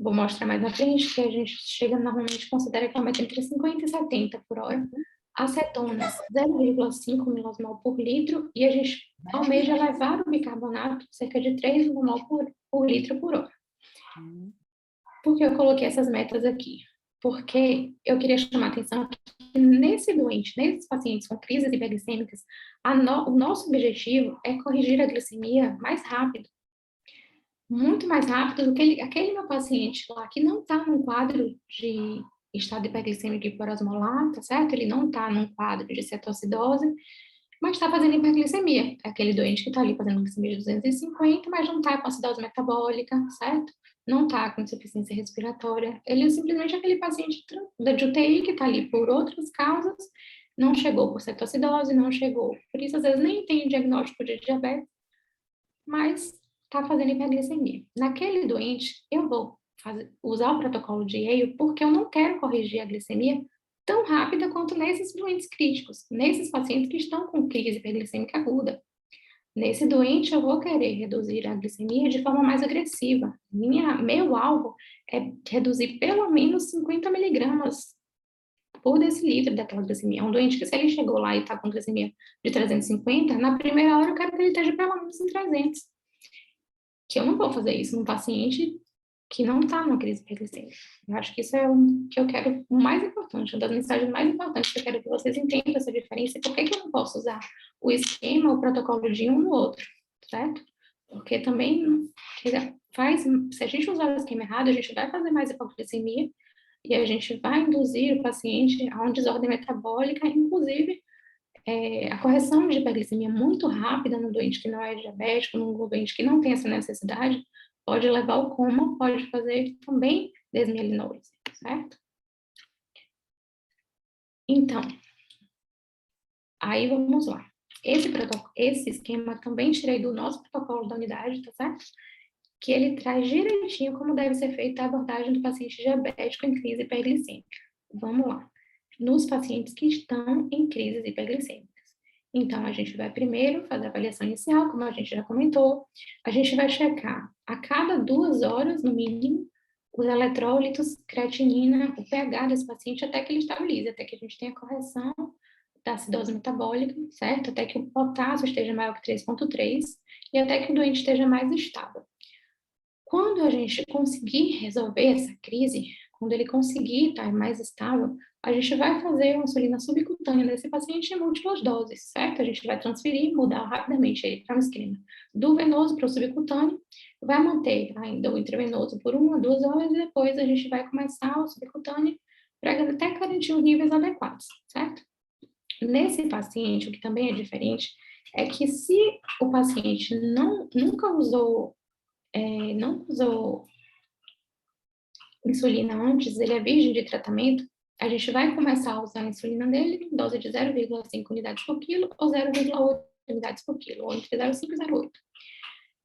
Vou mostrar mais na frente, que a gente chega, normalmente considera que é uma meta entre 50 e 70 por hora. Acetonas, 0,5 milosmol por litro, e a gente almeja levar o bicarbonato cerca de 3 milosmol por litro por hora. Por que eu coloquei essas metas aqui? Porque eu queria chamar a atenção que nesses pacientes com crises hiperglicêmicas, o nosso objetivo é corrigir a glicemia mais rápido, muito mais rápido do que aquele meu paciente lá que não está num quadro de estado hiperglicêmico hiperosmolar, tá certo? Ele não está num quadro de cetoacidose, mas está fazendo hiperglicemia. É aquele doente que está ali fazendo glicemia de 250, mas não está com acidose metabólica, certo? Não está com insuficiência respiratória. Ele é simplesmente aquele paciente de UTI que está ali por outras causas, não chegou por cetoacidose, não chegou. Por isso, às vezes, nem tem diagnóstico de diabetes, mas está fazendo hiperglicemia. Naquele doente, eu vou usar o protocolo de Yale porque eu não quero corrigir a glicemia tão rápida quanto nesses doentes críticos, nesses pacientes que estão com crise hiperglicêmica aguda. Nesse doente, eu vou querer reduzir a glicemia de forma mais agressiva. Meu alvo é reduzir pelo menos 50 miligramas por decilitro daquela glicemia. É um doente que, se ele chegou lá e está com glicemia de 350, na primeira hora eu quero que ele esteja pelo menos em 300. Que eu não vou fazer isso num paciente que não está numa crise hiperglicêmica. Eu acho que isso é o que eu quero, o mais importante, uma das mensagens mais importantes que eu quero que vocês entendam essa diferença. Por que eu não posso usar o esquema, o protocolo de um no outro, certo? Porque também se a gente usar o esquema errado, a gente vai fazer mais hipoglicemia e a gente vai induzir o paciente a uma desordem metabólica, inclusive a correção de hiperglicemia muito rápida no doente que não é diabético, no doente que não tem essa necessidade, pode levar ao coma, pode fazer também desmielinose, certo? Então, aí vamos lá. Esse esquema também tirei do nosso protocolo da unidade, tá certo? Que ele traz direitinho como deve ser feita a abordagem do paciente diabético em crise hiperglicêmica. Vamos lá. Nos pacientes que estão em crises hiperglicêmicas. Então, a gente vai primeiro fazer a avaliação inicial, como a gente já comentou. A gente vai checar a cada 2 horas, no mínimo, os eletrólitos, creatinina, o pH desse paciente, até que ele estabilize, até que a gente tenha correção da acidose metabólica, certo? Até que o potássio esteja maior que 3,3 e até que o doente esteja mais estável. Quando a gente conseguir resolver essa crise, quando ele conseguir estar mais estável, a gente vai fazer uma insulina subcutânea nesse paciente em múltiplas doses, certo? A gente vai transferir, mudar rapidamente ele para um esquema do venoso para o subcutâneo, vai manter ainda o intravenoso por 1 a 2 horas e depois a gente vai começar o subcutâneo para até garantir os níveis adequados, certo? Nesse paciente, o que também é diferente é que se o paciente nunca usou insulina antes, ele é virgem de tratamento, a gente vai começar a usar a insulina dele em dose de 0,5 unidades por quilo ou 0,8 unidades por quilo, ou entre 0,5 e 0,8.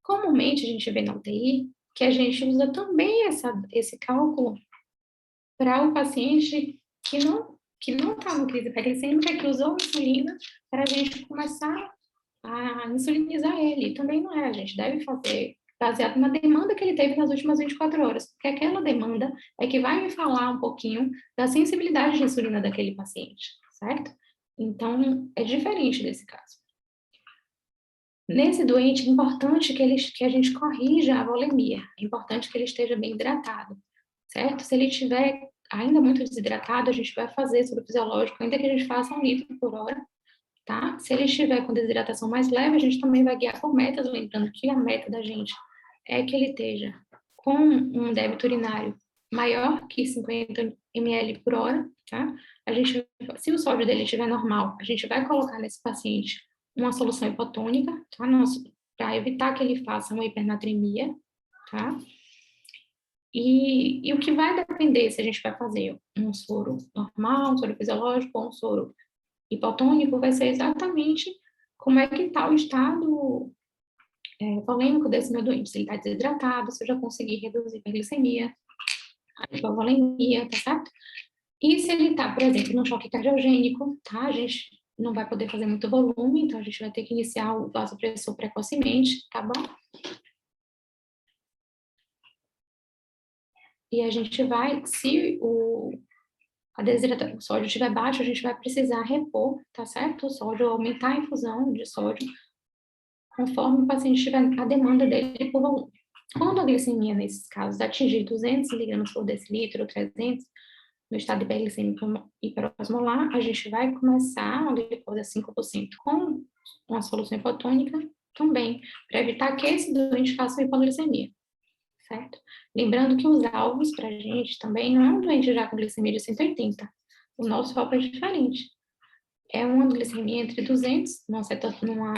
Comumente, a gente vê na UTI que a gente usa também esse cálculo para o paciente que não está no crise hiperglicêmica, que usou insulina, para a gente começar a insulinizar ele. Também não é, a gente deve fazer baseado na demanda que ele teve nas últimas 24 horas, porque aquela demanda é que vai me falar um pouquinho da sensibilidade de insulina daquele paciente, certo? Então, é diferente desse caso. Nesse doente, é importante que a gente corrija a volemia, é importante que ele esteja bem hidratado, certo? Se ele estiver ainda muito desidratado, a gente vai fazer soro fisiológico, ainda que a gente faça 1 litro por hora, tá? Se ele estiver com desidratação mais leve, a gente também vai guiar por metas, lembrando que a meta da gente é que ele esteja com um débito urinário maior que 50 ml por hora, tá? Se o sódio dele estiver normal, a gente vai colocar nesse paciente uma solução hipotônica, tá? Para evitar que ele faça uma hipernatremia, tá? E o que vai depender se a gente vai fazer um soro normal, um soro fisiológico ou um soro hipotônico, vai ser exatamente como é que está o estado volêmico desse meu doente, se ele está desidratado, se eu já consegui reduzir a glicemia, a hipovolemia, tá certo? E se ele está, por exemplo, num choque cardiogênico, tá? A gente não vai poder fazer muito volume, então a gente vai ter que iniciar o vasopressor precocemente, tá bom? E a gente vai, se o sódio estiver baixo, a gente vai precisar repor, tá certo? O sódio, aumentar a infusão de sódio, conforme o paciente tiver a demanda dele por volume. Quando a glicemia, nesses casos, atingir 200 mg por decilitro ou 300, no estado hiperglicêmico hiperosmolar, a gente vai começar uma glicose a 5% com uma solução hipotônica também, para evitar que esse doente faça uma hipoglicemia, certo? Lembrando que os alvos para a gente também não é um doente já com glicemia de 180. O nosso alvo é diferente. É uma glicemia entre 200 numa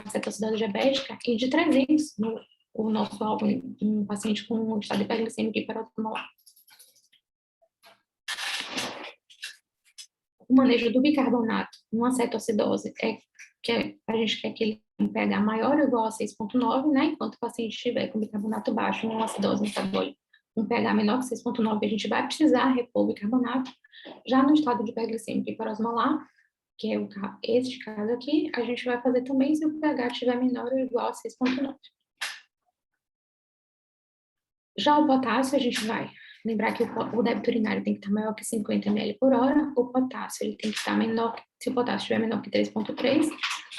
cetoacidose diabética e de 300 o nosso alvo em um paciente com um estado hiperglicêmico hiperosmolar. O manejo do bicarbonato numa cetoacidose a gente quer que ele tenha um pH maior ou igual a 6,9, né? Enquanto o paciente estiver com bicarbonato baixo numa acidose metabólica, um pH menor que 6,9, a gente vai precisar repor o bicarbonato. Já no estado de hiperglicêmico hiperosmolar, que é este caso aqui, a gente vai fazer também se o pH estiver menor ou igual a 6,9. Já o potássio, a gente vai lembrar que o débito urinário tem que estar maior que 50 ml por hora, o potássio ele tem que estar menor, se o potássio estiver menor que 3,3,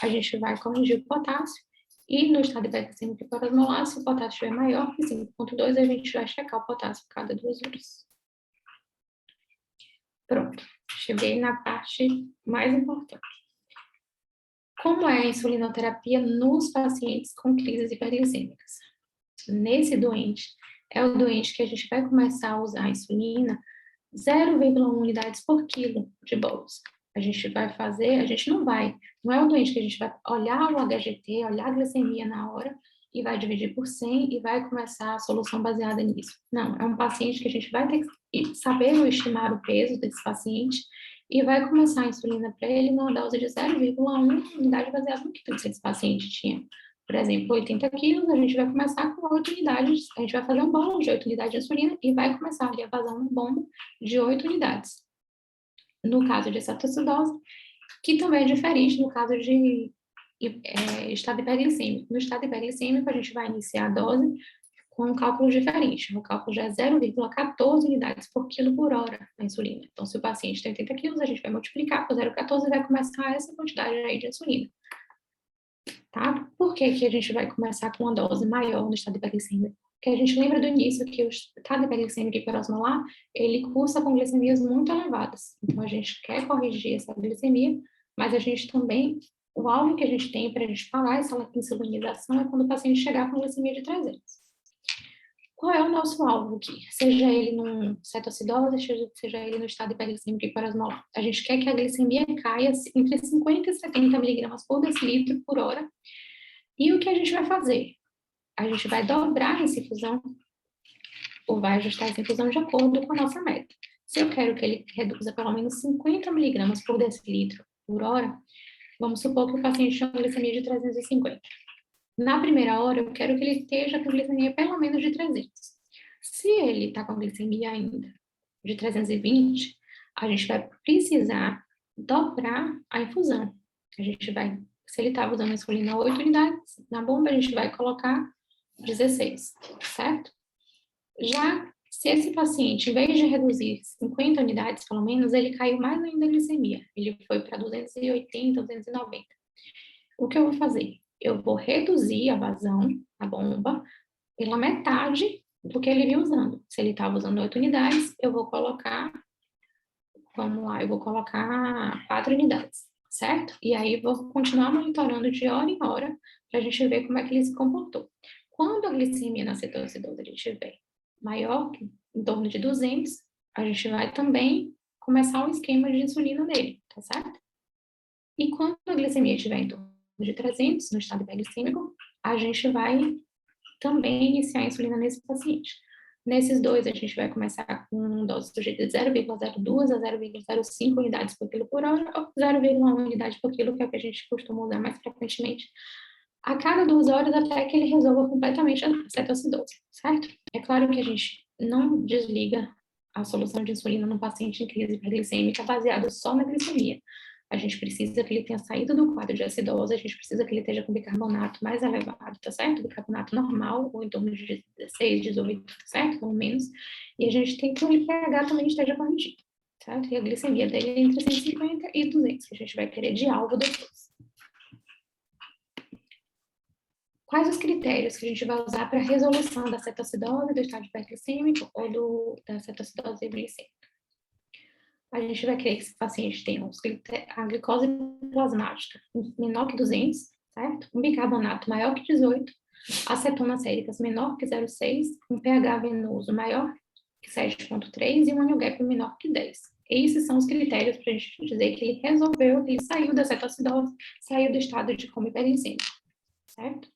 a gente vai corrigir o potássio, e no estado hiperglicêmico hiperosmolar, se o potássio estiver maior que 5,2, a gente vai checar o potássio a cada 2 horas. Pronto, cheguei na parte mais importante. Como é a insulinoterapia nos pacientes com crises hiperglicêmicas? Nesse doente, é o doente que a gente vai começar a usar a insulina 0,1 unidades por quilo de bolsa. A gente não é o doente que a gente vai olhar o HGT, olhar a glicemia na hora e vai dividir por 100 e vai começar a solução baseada nisso. Não, é um paciente que a gente vai ter que saber estimar o peso desse paciente e vai começar a insulina para ele numa dose de 0,1 unidade baseada no que esse paciente tinha. Por exemplo, 80 quilos, a gente vai começar com 8 unidades, a gente vai fazer um bolo de 8 unidades de insulina e vai começar ali a vazar um bombo de 8 unidades. No caso de cetoacidose, que também é diferente no caso de estado hiperglicêmico. No estado hiperglicêmico, a gente vai iniciar a dose com um cálculo diferente. O cálculo já é 0,14 unidades por quilo por hora na insulina. Então, se o paciente tem 80 quilos, a gente vai multiplicar por 0,14 e vai começar essa quantidade aí de insulina. Tá? Por que que a gente vai começar com uma dose maior no estado hiperglicêmico? Porque a gente lembra do início que o estado hiperglicêmico hiperosmolar, ele cursa com glicemias muito elevadas. Então, a gente quer corrigir essa glicemia, mas a gente também, o alvo que a gente tem para a gente parar essa insulinização é quando o paciente chegar com glicemia de 300. Qual é o nosso alvo aqui? Seja ele num cetoacidose, seja ele no estado hiperglicêmico hiperosmolar. A gente quer que a glicemia caia entre 50 e 70 miligramas por decilitro por hora. E o que a gente vai fazer? A gente vai dobrar essa infusão, ou vai ajustar essa infusão de acordo com a nossa meta. Se eu quero que ele reduza pelo menos 50 miligramas por decilitro por hora, vamos supor que o paciente tenha uma glicemia de 350. Na primeira hora, eu quero que ele esteja com glicemia pelo menos de 300. Se ele está com glicemia ainda de 320, a gente vai precisar dobrar a infusão. A gente vai Se ele estava usando insulina 8 unidades, na bomba a gente vai colocar 16, certo? Já se esse paciente, em vez de reduzir 50 unidades, pelo menos, ele caiu mais ainda a glicemia. Ele foi para 280, 290. O que eu vou fazer? Eu vou reduzir a vazão, a bomba, pela metade do que ele vinha usando. Se ele estava usando 8 unidades, eu vou colocar, vamos lá, eu vou colocar 4 unidades, certo? E aí vou continuar monitorando de hora em hora para a gente ver como é que ele se comportou. Quando a glicemia na cetoacidose ele estiver maior, em torno de 200, a gente vai também começar o esquema de insulina nele, tá certo? E quando a glicemia estiver em torno de 300, no estado hiperglicêmico, a gente vai também iniciar a insulina nesse paciente. Nesses dois, a gente vai começar com dose sujeita de 0,02 a 0,05 unidades por quilo por hora, ou 0,1 unidade por quilo, que é o que a gente costuma usar mais frequentemente, a cada 2 horas, até que ele resolva completamente a cetoacidose, certo? É claro que a gente não desliga a solução de insulina no paciente em crise hiperglicêmica baseado só na glicemia. A gente precisa que ele tenha saído do quadro de acidose, a gente precisa que ele esteja com bicarbonato mais elevado, tá certo? Bicarbonato normal, ou em torno de 16, 18, tá certo? Pelo menos. E a gente tem que o pH também esteja corrigido, certo? E a glicemia dele é entre 150 e 200, que a gente vai querer de alvo depois. Quais os critérios que a gente vai usar para a resolução da cetoacidose, do estado hiperglicêmico ou da cetoacidose glicêmica? A gente vai querer que esse paciente tenha a glicose plasmática menor que 200, certo? Um bicarbonato maior que 18, acetonas séricas menor que 0,6, um pH venoso maior que 7,3 e um angiogap menor que 10. Esses são os critérios para a gente dizer que ele resolveu, que ele saiu da cetoacidose, saiu do estado de coma hiperglicêmico, certo?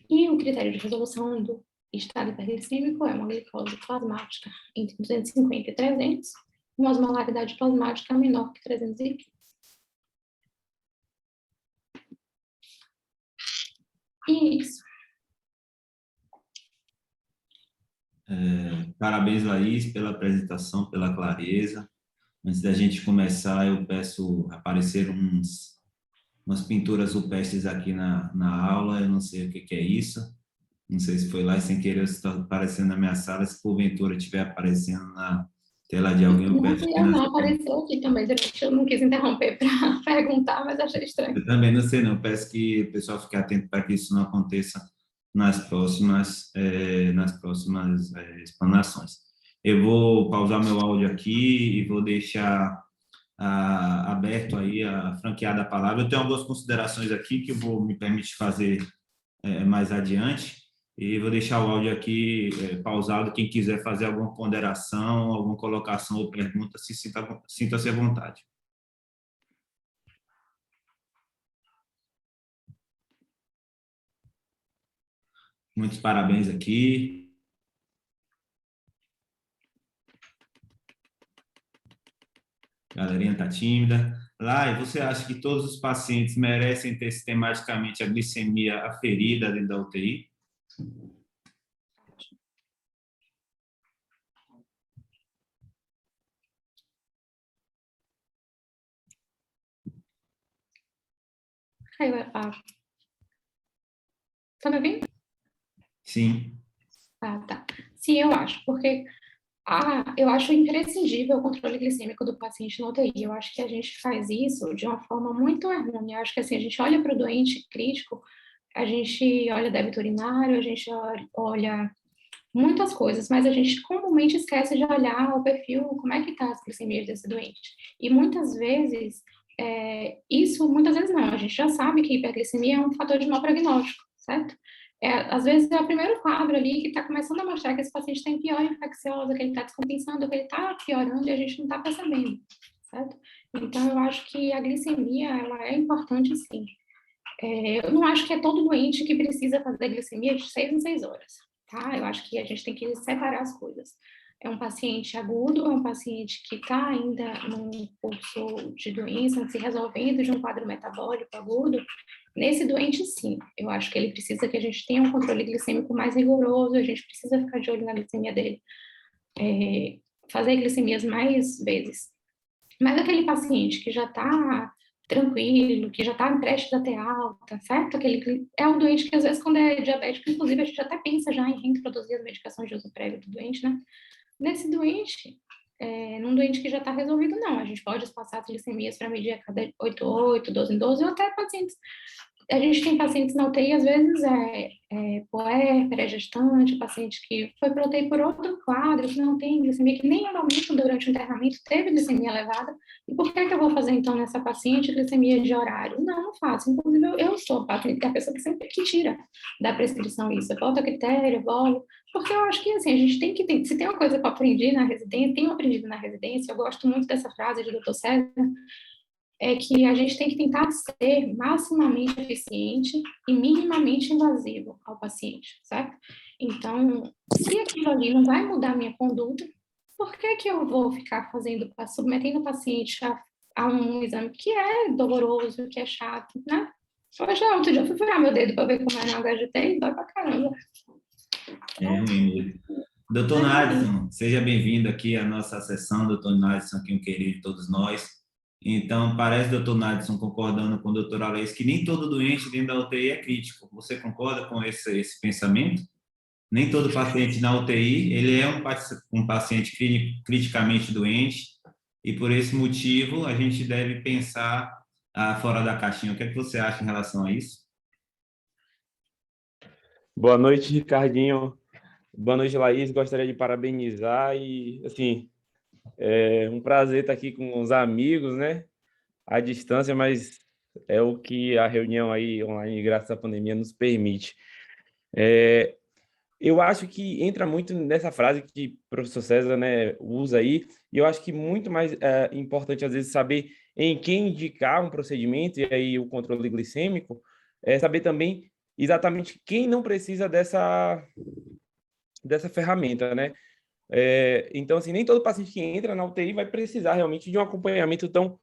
E o critério de resolução do estado hiperglicêmico é uma glicose plasmática entre 250 e 300, uma osmolaridade plasmática menor que 315. E isso. Parabéns, Laís, pela apresentação, pela clareza. Antes da gente começar, eu peço aparecer umas pinturas rupestres aqui na aula. Eu não sei o que é isso. Não sei se foi lá e sem querer está aparecendo na minha sala. Se porventura estiver aparecendo na tela de alguém, eu peço que não apareceu aqui também. Eu não quis interromper para perguntar, mas achei estranho. Eu também não sei, não. Eu peço que o pessoal fique atento para que isso não aconteça nas próximas explanações. Eu vou pausar meu áudio aqui e vou deixar aberto aí, franqueada a palavra. Eu tenho algumas considerações aqui que eu vou me permitir fazer mais adiante e vou deixar o áudio aqui pausado. Quem quiser fazer alguma ponderação, alguma colocação ou pergunta, sinta-se à vontade. Muitos parabéns aqui. Galerinha tá tímida. Lai, você acha que todos os pacientes merecem ter sistematicamente a glicemia aferida dentro da UTI? Tá me ouvindo? Sim. Ah, tá. Sim, eu acho, porque eu acho imprescindível o controle glicêmico do paciente na UTI. Eu acho que a gente faz isso de uma forma muito errônea. Eu acho que assim, a gente olha para o doente crítico, a gente olha débito urinário, a gente olha muitas coisas, mas a gente comumente esquece de olhar o perfil, como é que está as glicemias desse doente. E muitas vezes, muitas vezes não, a gente já sabe que hiperglicemia é um fator de mau prognóstico, certo? Às vezes é o primeiro quadro ali que está começando a mostrar que esse paciente está em pior infecciosa, que ele está descompensando, que ele está piorando e a gente não está percebendo, certo? Então, eu acho que a glicemia, ela é importante, sim. Eu não acho que é todo doente que precisa fazer glicemia de 6 em 6 horas, tá? Eu acho que a gente tem que separar as coisas. É um paciente agudo, é um paciente que está ainda num curso de doença, se resolvendo de um quadro metabólico agudo. Nesse doente, sim, eu acho que ele precisa que a gente tenha um controle glicêmico mais rigoroso, a gente precisa ficar de olho na glicemia dele, fazer glicemias mais vezes. Mas aquele paciente que já está tranquilo, que já está prestes a ter alta, certo? É um doente que, às vezes, quando é diabético, inclusive, a gente até pensa já em reintroduzir as medicações de uso prévio do doente, né? Nesse doente, num doente que já está resolvido, não. A gente pode passar as glicemias para medir a cada 8, 12 em 12, ou até pacientes. A gente tem pacientes na UTI, às vezes, puer, pré-gestante, paciente que foi para UTI por outro quadro, que não tem glicemia, que nem no momento durante o internamento teve glicemia elevada. E por que eu vou fazer, então, nessa paciente glicemia de horário? Não faço. Inclusive, eu sou a paciente, a pessoa que sempre que tira da prescrição isso. Eu boto a critério, bolo, porque eu acho que, assim, a gente tem que ter, se tem uma coisa que eu aprendi na residência, tenho aprendido na residência, eu gosto muito dessa frase do Dr. César, é que a gente tem que tentar ser maximamente eficiente e minimamente invasivo ao paciente, certo? Então, se aquilo ali não vai mudar a minha conduta, por que eu vou ficar submetendo o paciente a um exame que é doloroso, que é chato, né? Hoje, outro dia eu fui furar meu dedo para ver como é na HGT e dói pra caramba. É ruim mesmo. Doutor Nadson, seja bem-vindo aqui à nossa sessão. Doutor Nadson, aqui um querido de todos nós. Então, parece, doutor Nadson, concordando com o doutor Alex, que nem todo doente dentro da UTI é crítico. Você concorda com esse pensamento? Nem todo paciente na UTI, ele é um paciente criticamente doente, e por esse motivo a gente deve pensar fora da caixinha. O que é que você acha em relação a isso? Boa noite, Ricardinho. Boa noite, Laís. Gostaria de parabenizar e, assim, é um prazer estar aqui com os amigos, né? À distância, mas é o que a reunião aí online, graças à pandemia, nos permite. Eu acho que entra muito nessa frase que o professor César, né, usa aí, e eu acho que muito mais importante, às vezes, saber em quem indicar um procedimento, e aí o controle glicêmico, é saber também exatamente quem não precisa dessa ferramenta, né? Então, assim, nem todo paciente que entra na UTI vai precisar realmente de um acompanhamento tão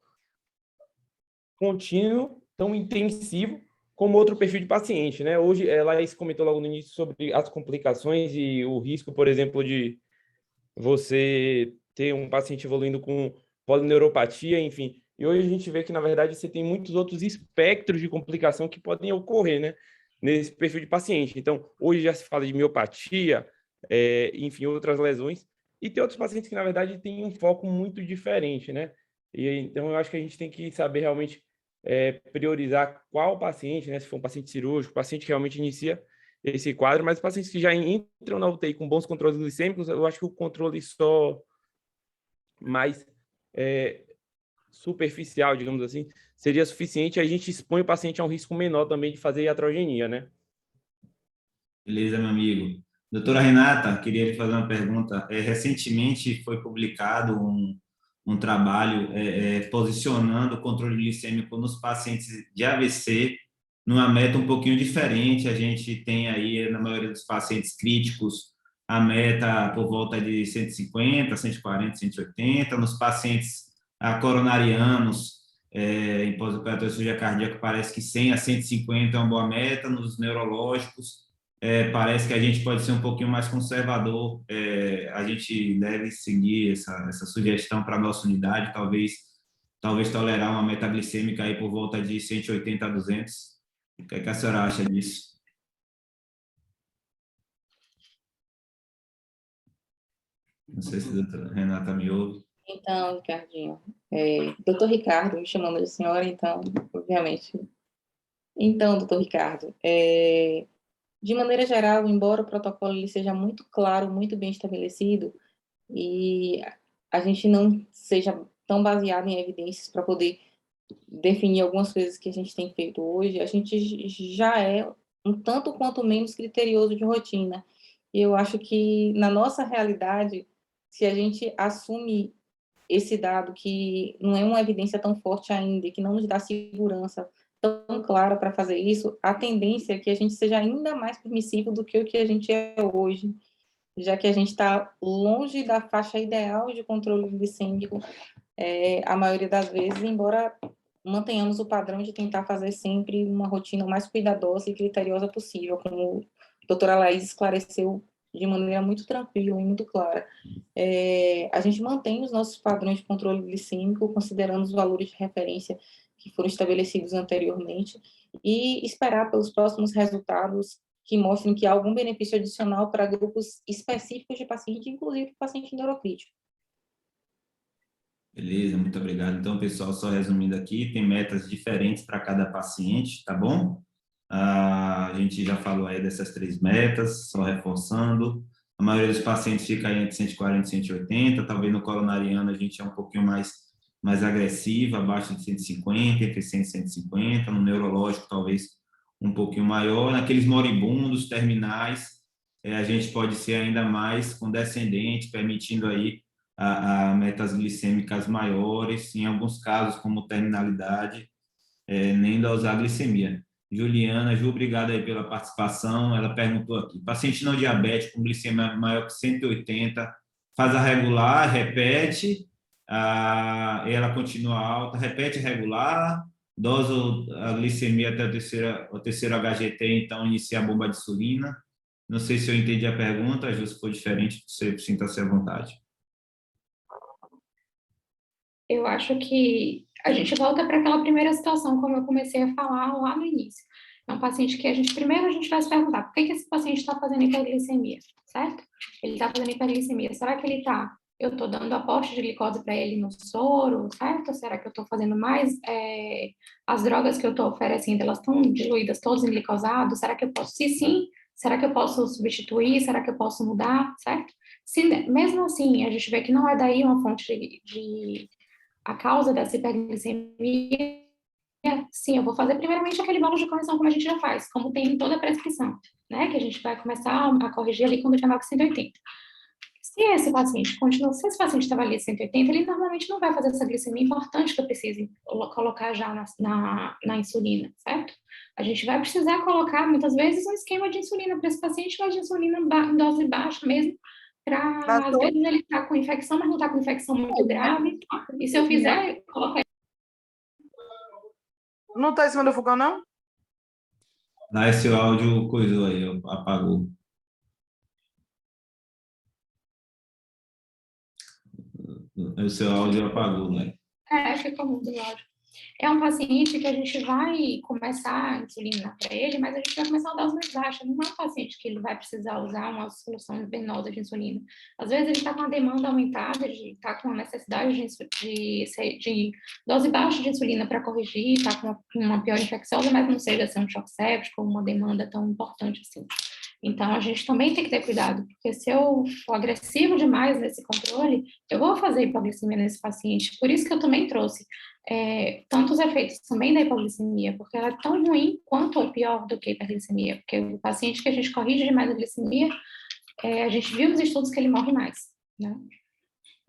contínuo, tão intensivo, como outro perfil de paciente, né? Hoje, Laís comentou logo no início sobre as complicações e o risco, por exemplo, de você ter um paciente evoluindo com polineuropatia, enfim. E hoje a gente vê que, na verdade, você tem muitos outros espectros de complicação que podem ocorrer, né? Nesse perfil de paciente. Então, hoje já se fala de miopatia, enfim, outras lesões. E tem outros pacientes que, na verdade, têm um foco muito diferente, né? E então, eu acho que a gente tem que saber realmente priorizar qual paciente, né? Se for um paciente cirúrgico, paciente que realmente inicia esse quadro, mas pacientes que já entram na UTI com bons controles glicêmicos, eu acho que o controle só mais superficial, digamos assim, seria suficiente. A gente expõe o paciente a um risco menor também de fazer iatrogenia, né? Beleza, meu amigo. Doutora Renata, queria lhe fazer uma pergunta. Recentemente foi publicado um trabalho posicionando o controle glicêmico nos pacientes de AVC numa meta um pouquinho diferente. A gente tem aí, na maioria dos pacientes críticos, a meta por volta de 150, 140, 180. Nos pacientes coronarianos, em pós-operatório de cirurgia cardíaca, parece que 100 a 150 é uma boa meta. Nos neurológicos, parece que a gente pode ser um pouquinho mais conservador. A gente deve seguir essa sugestão para a nossa unidade, talvez tolerar uma meta glicêmica aí por volta de 180 a 200. O que é que a senhora acha disso? Não sei se a doutora Renata me ouve. Então, Ricardinho, doutor Ricardo, me chamando de senhora, então, obviamente. Então, doutor Ricardo, de maneira geral, embora o protocolo ele seja muito claro, muito bem estabelecido, e a gente não seja tão baseado em evidências para poder definir algumas coisas que a gente tem feito hoje, a gente já é um tanto quanto menos criterioso de rotina. E eu acho que, na nossa realidade, se a gente assume esse dado que não é uma evidência tão forte ainda, que não nos dá segurança tão clara para fazer isso, a tendência é que a gente seja ainda mais permissivo do que o que a gente é hoje, já que a gente está longe da faixa ideal de controle glicêmico, a maioria das vezes, embora mantenhamos o padrão de tentar fazer sempre uma rotina mais cuidadosa e criteriosa possível, como a doutora Laís esclareceu de maneira muito tranquila e muito clara. A gente mantém os nossos padrões de controle glicêmico, considerando os valores de referência que foram estabelecidos anteriormente, e esperar pelos próximos resultados que mostrem que há algum benefício adicional para grupos específicos de paciente, inclusive paciente neurocrítico. Beleza, muito obrigado. Então, pessoal, só resumindo aqui, tem metas diferentes para cada paciente, tá bom? A gente já falou aí dessas 3 metas, só reforçando. A maioria dos pacientes fica aí entre 140 e 180, talvez no coronariano a gente é um pouquinho mais agressiva, abaixo de 150, entre 100 e 150, no neurológico talvez um pouquinho maior. Naqueles moribundos, terminais, a gente pode ser ainda mais condescendente, permitindo aí a metas glicêmicas maiores, em alguns casos, como terminalidade, nem dosar a glicemia. Juliana, Ju, obrigado aí pela participação. Ela perguntou aqui, paciente não diabético com glicemia maior que 180, faz a regular, repete, ela continua alta, repete a regular, dosa a glicemia até o terceiro HGT, então inicia a bomba de insulina. Não sei se eu entendi a pergunta, Ju, se for diferente, você sinta-se à vontade. Eu acho que a gente volta para aquela primeira situação, como eu comecei a falar lá no início. É um paciente que primeiro a gente vai se perguntar, por que esse paciente está fazendo hiperglicemia, certo? Ele está fazendo hiperglicemia, será que ele está, eu estou dando aporte de glicose para ele no soro, certo? Será que eu estou fazendo mais, as drogas que eu estou oferecendo, elas estão diluídas todas em glicosados? Será que eu posso, se sim, será que eu posso substituir, será que eu posso mudar, certo? Se, mesmo assim, a gente vê que não é daí uma fonte a causa dessa hiperglicemia, sim, eu vou fazer primeiramente aquele bolo de correção como a gente já faz, como tem em toda a prescrição, né, que a gente vai começar a corrigir ali quando tiver 180. Se esse paciente estava ali 180, ele normalmente não vai fazer essa glicemia importante que eu precise colocar já na insulina, certo? A gente vai precisar colocar, muitas vezes, um esquema de insulina para esse paciente, mas de insulina em dose baixa mesmo, às vezes ele está com infecção, mas não está com infecção muito grave. E se eu fizer, colocar. Não está em cima do fogão, não? Esse áudio coisou aí, apagou. O seu áudio apagou, né? Ficou mudo o áudio. É um paciente que a gente vai começar a insulina para ele, mas a gente vai começar a dar os mais baixas. Não é um paciente que ele vai precisar usar uma solução venosa de insulina. Às vezes ele está com a demanda aumentada, está com a necessidade de dose baixa de insulina para corrigir, está com uma pior infecciosa, mas não seja assim, um choque séptico ou uma demanda tão importante assim. Então, a gente também tem que ter cuidado, porque se eu for agressivo demais nesse controle, eu vou fazer hipoglicemia nesse paciente. Por isso que eu também trouxe tantos efeitos também da hipoglicemia, porque ela é tão ruim quanto ou pior do que a hiperglicemia, porque o paciente que a gente corrige demais a glicemia, a gente viu nos estudos que ele morre mais, né?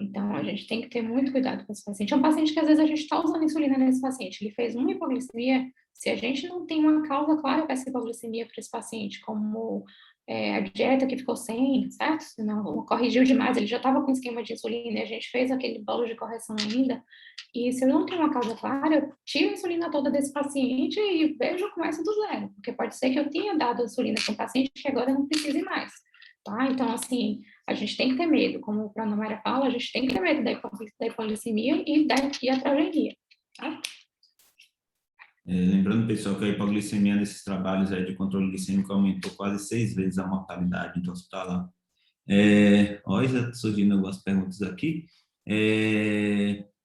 Então, a gente tem que ter muito cuidado com esse paciente. É um paciente que, às vezes, a gente está usando insulina nesse paciente. Ele fez uma hipoglicemia. Se a gente não tem uma causa clara para essa hipoglicemia para esse paciente, como a dieta que ficou sem, certo? Se não corrigiu demais, ele já estava com esquema de insulina e a gente fez aquele bolo de correção ainda. E se eu não tenho uma causa clara, eu tiro a insulina toda desse paciente e vejo, começo do zero. Porque pode ser que eu tenha dado a insulina para um paciente que agora não precise mais. Tá? Então, assim, a gente tem que ter medo, como o Ana Maria fala, a gente tem que ter medo da hipoglicemia e da iatrogenia, tá? Lembrando, pessoal, que a hipoglicemia nesses trabalhos de controle glicêmico aumentou quase 6 vezes a mortalidade intra-hospitalar. Olha, já surgindo algumas perguntas aqui.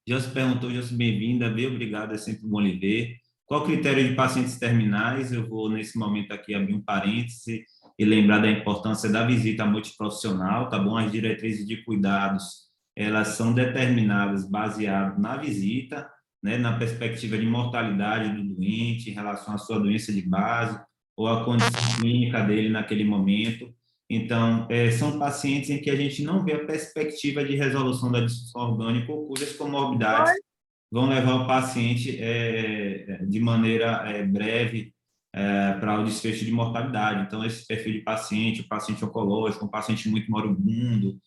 Já se perguntou, já se bem-vinda, obrigado, é sempre bom lhe ver. Qual o critério de pacientes terminais? Eu vou, nesse momento aqui, abrir um parêntese e lembrar da importância da visita multiprofissional, tá bom? As diretrizes de cuidados, elas são determinadas baseado na visita, né, na perspectiva de mortalidade do doente em relação à sua doença de base ou à condição clínica dele naquele momento. Então, são pacientes em que a gente não vê a perspectiva de resolução da disfunção orgânica ou cujas comorbidades vão levar o paciente de maneira breve para o desfecho de mortalidade. Então, esse perfil de paciente, o paciente oncológico, um paciente muito moribundo,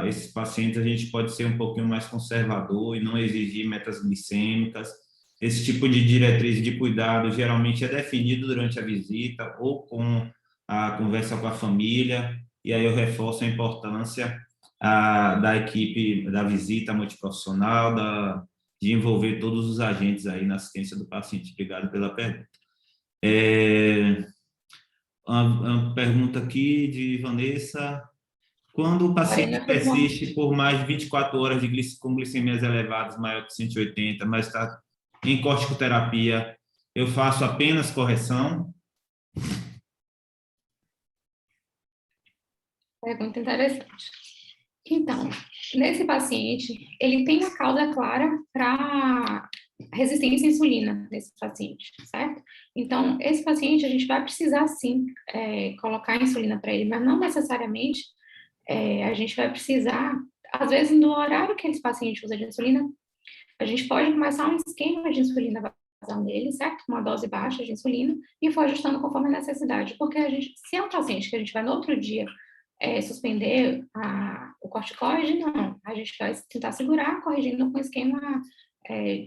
esses pacientes a gente pode ser um pouquinho mais conservador e não exigir metas glicêmicas. Esse tipo de diretriz de cuidado geralmente é definido durante a visita ou com a conversa com a família e aí eu reforço a importância da equipe, da visita multiprofissional, de envolver todos os agentes aí na assistência do paciente. Obrigado pela pergunta. Uma pergunta aqui de Vanessa. Quando o paciente persiste por mais de 24 horas com glicemias elevadas, maior que 180, mas está em corticoterapia, eu faço apenas correção? Pergunta interessante. Então, nesse paciente, ele tem uma causa clara para resistência à insulina, nesse paciente, certo? Então, esse paciente, a gente vai precisar, sim, colocar insulina para ele, mas não necessariamente a gente vai precisar, às vezes, no horário que esse paciente usa de insulina, a gente pode começar um esquema de insulina basal nele, certo? Uma dose baixa de insulina, e for ajustando conforme a necessidade, porque se é um paciente que a gente vai no outro dia suspender o corticoide, não. A gente vai tentar segurar, corrigindo com esquema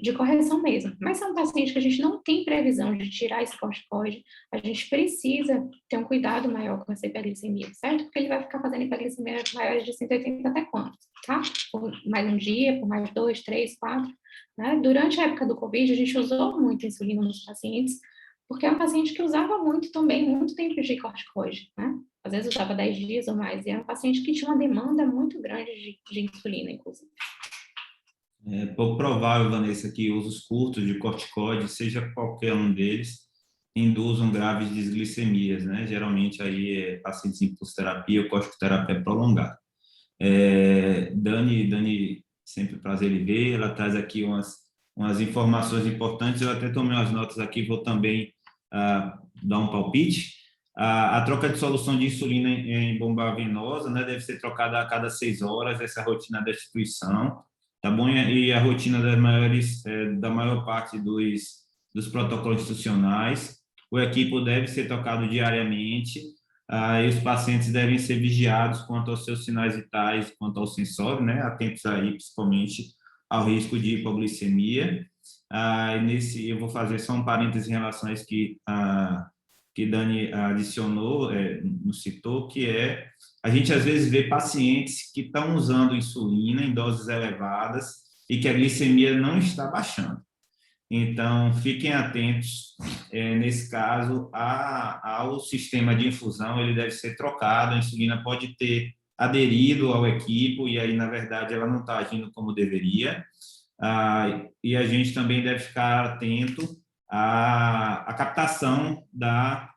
de correção mesmo. Mas se é um paciente que a gente não tem previsão de tirar esse corticoide, a gente precisa ter um cuidado maior com essa hiperglicemia, certo? Porque ele vai ficar fazendo hiperglicemia maiores de 180 até quando, tá? Por mais um dia, por mais 2, 3, 4. Né? Durante a época do Covid, a gente usou muito insulina nos pacientes, porque é um paciente que usava muito também, muito tempo de corticoide, né? Às vezes usava 10 dias ou mais, e era um paciente que tinha uma demanda muito grande de insulina, inclusive. É pouco provável, Vanessa, que usos curtos de corticoide, seja qualquer um deles, induzam graves desglicemias, né? Geralmente aí pacientes em pulsoterapia ou corticoterapia prolongada. Dani, sempre prazer em ver, ela traz aqui umas informações importantes, eu até tomei umas notas aqui, vou também dar um palpite. A troca de solução de insulina em bomba venosa, né, deve ser trocada a cada 6 horas, essa é a rotina da instituição, tá bom? E a rotina da maior parte dos protocolos institucionais. O equipo deve ser trocado diariamente, e os pacientes devem ser vigiados quanto aos seus sinais vitais, quanto ao sensório, né, atentos aí, principalmente ao risco de hipoglicemia. Eu vou fazer só um parênteses em relação a isso que Dani adicionou, nos citou, que a gente às vezes vê pacientes que estão usando insulina em doses elevadas e que a glicemia não está baixando. Então, fiquem atentos, nesse caso, ao sistema de infusão, ele deve ser trocado, a insulina pode ter aderido ao equipo e aí, na verdade, ela não está agindo como deveria. E a gente também deve ficar atento à captação da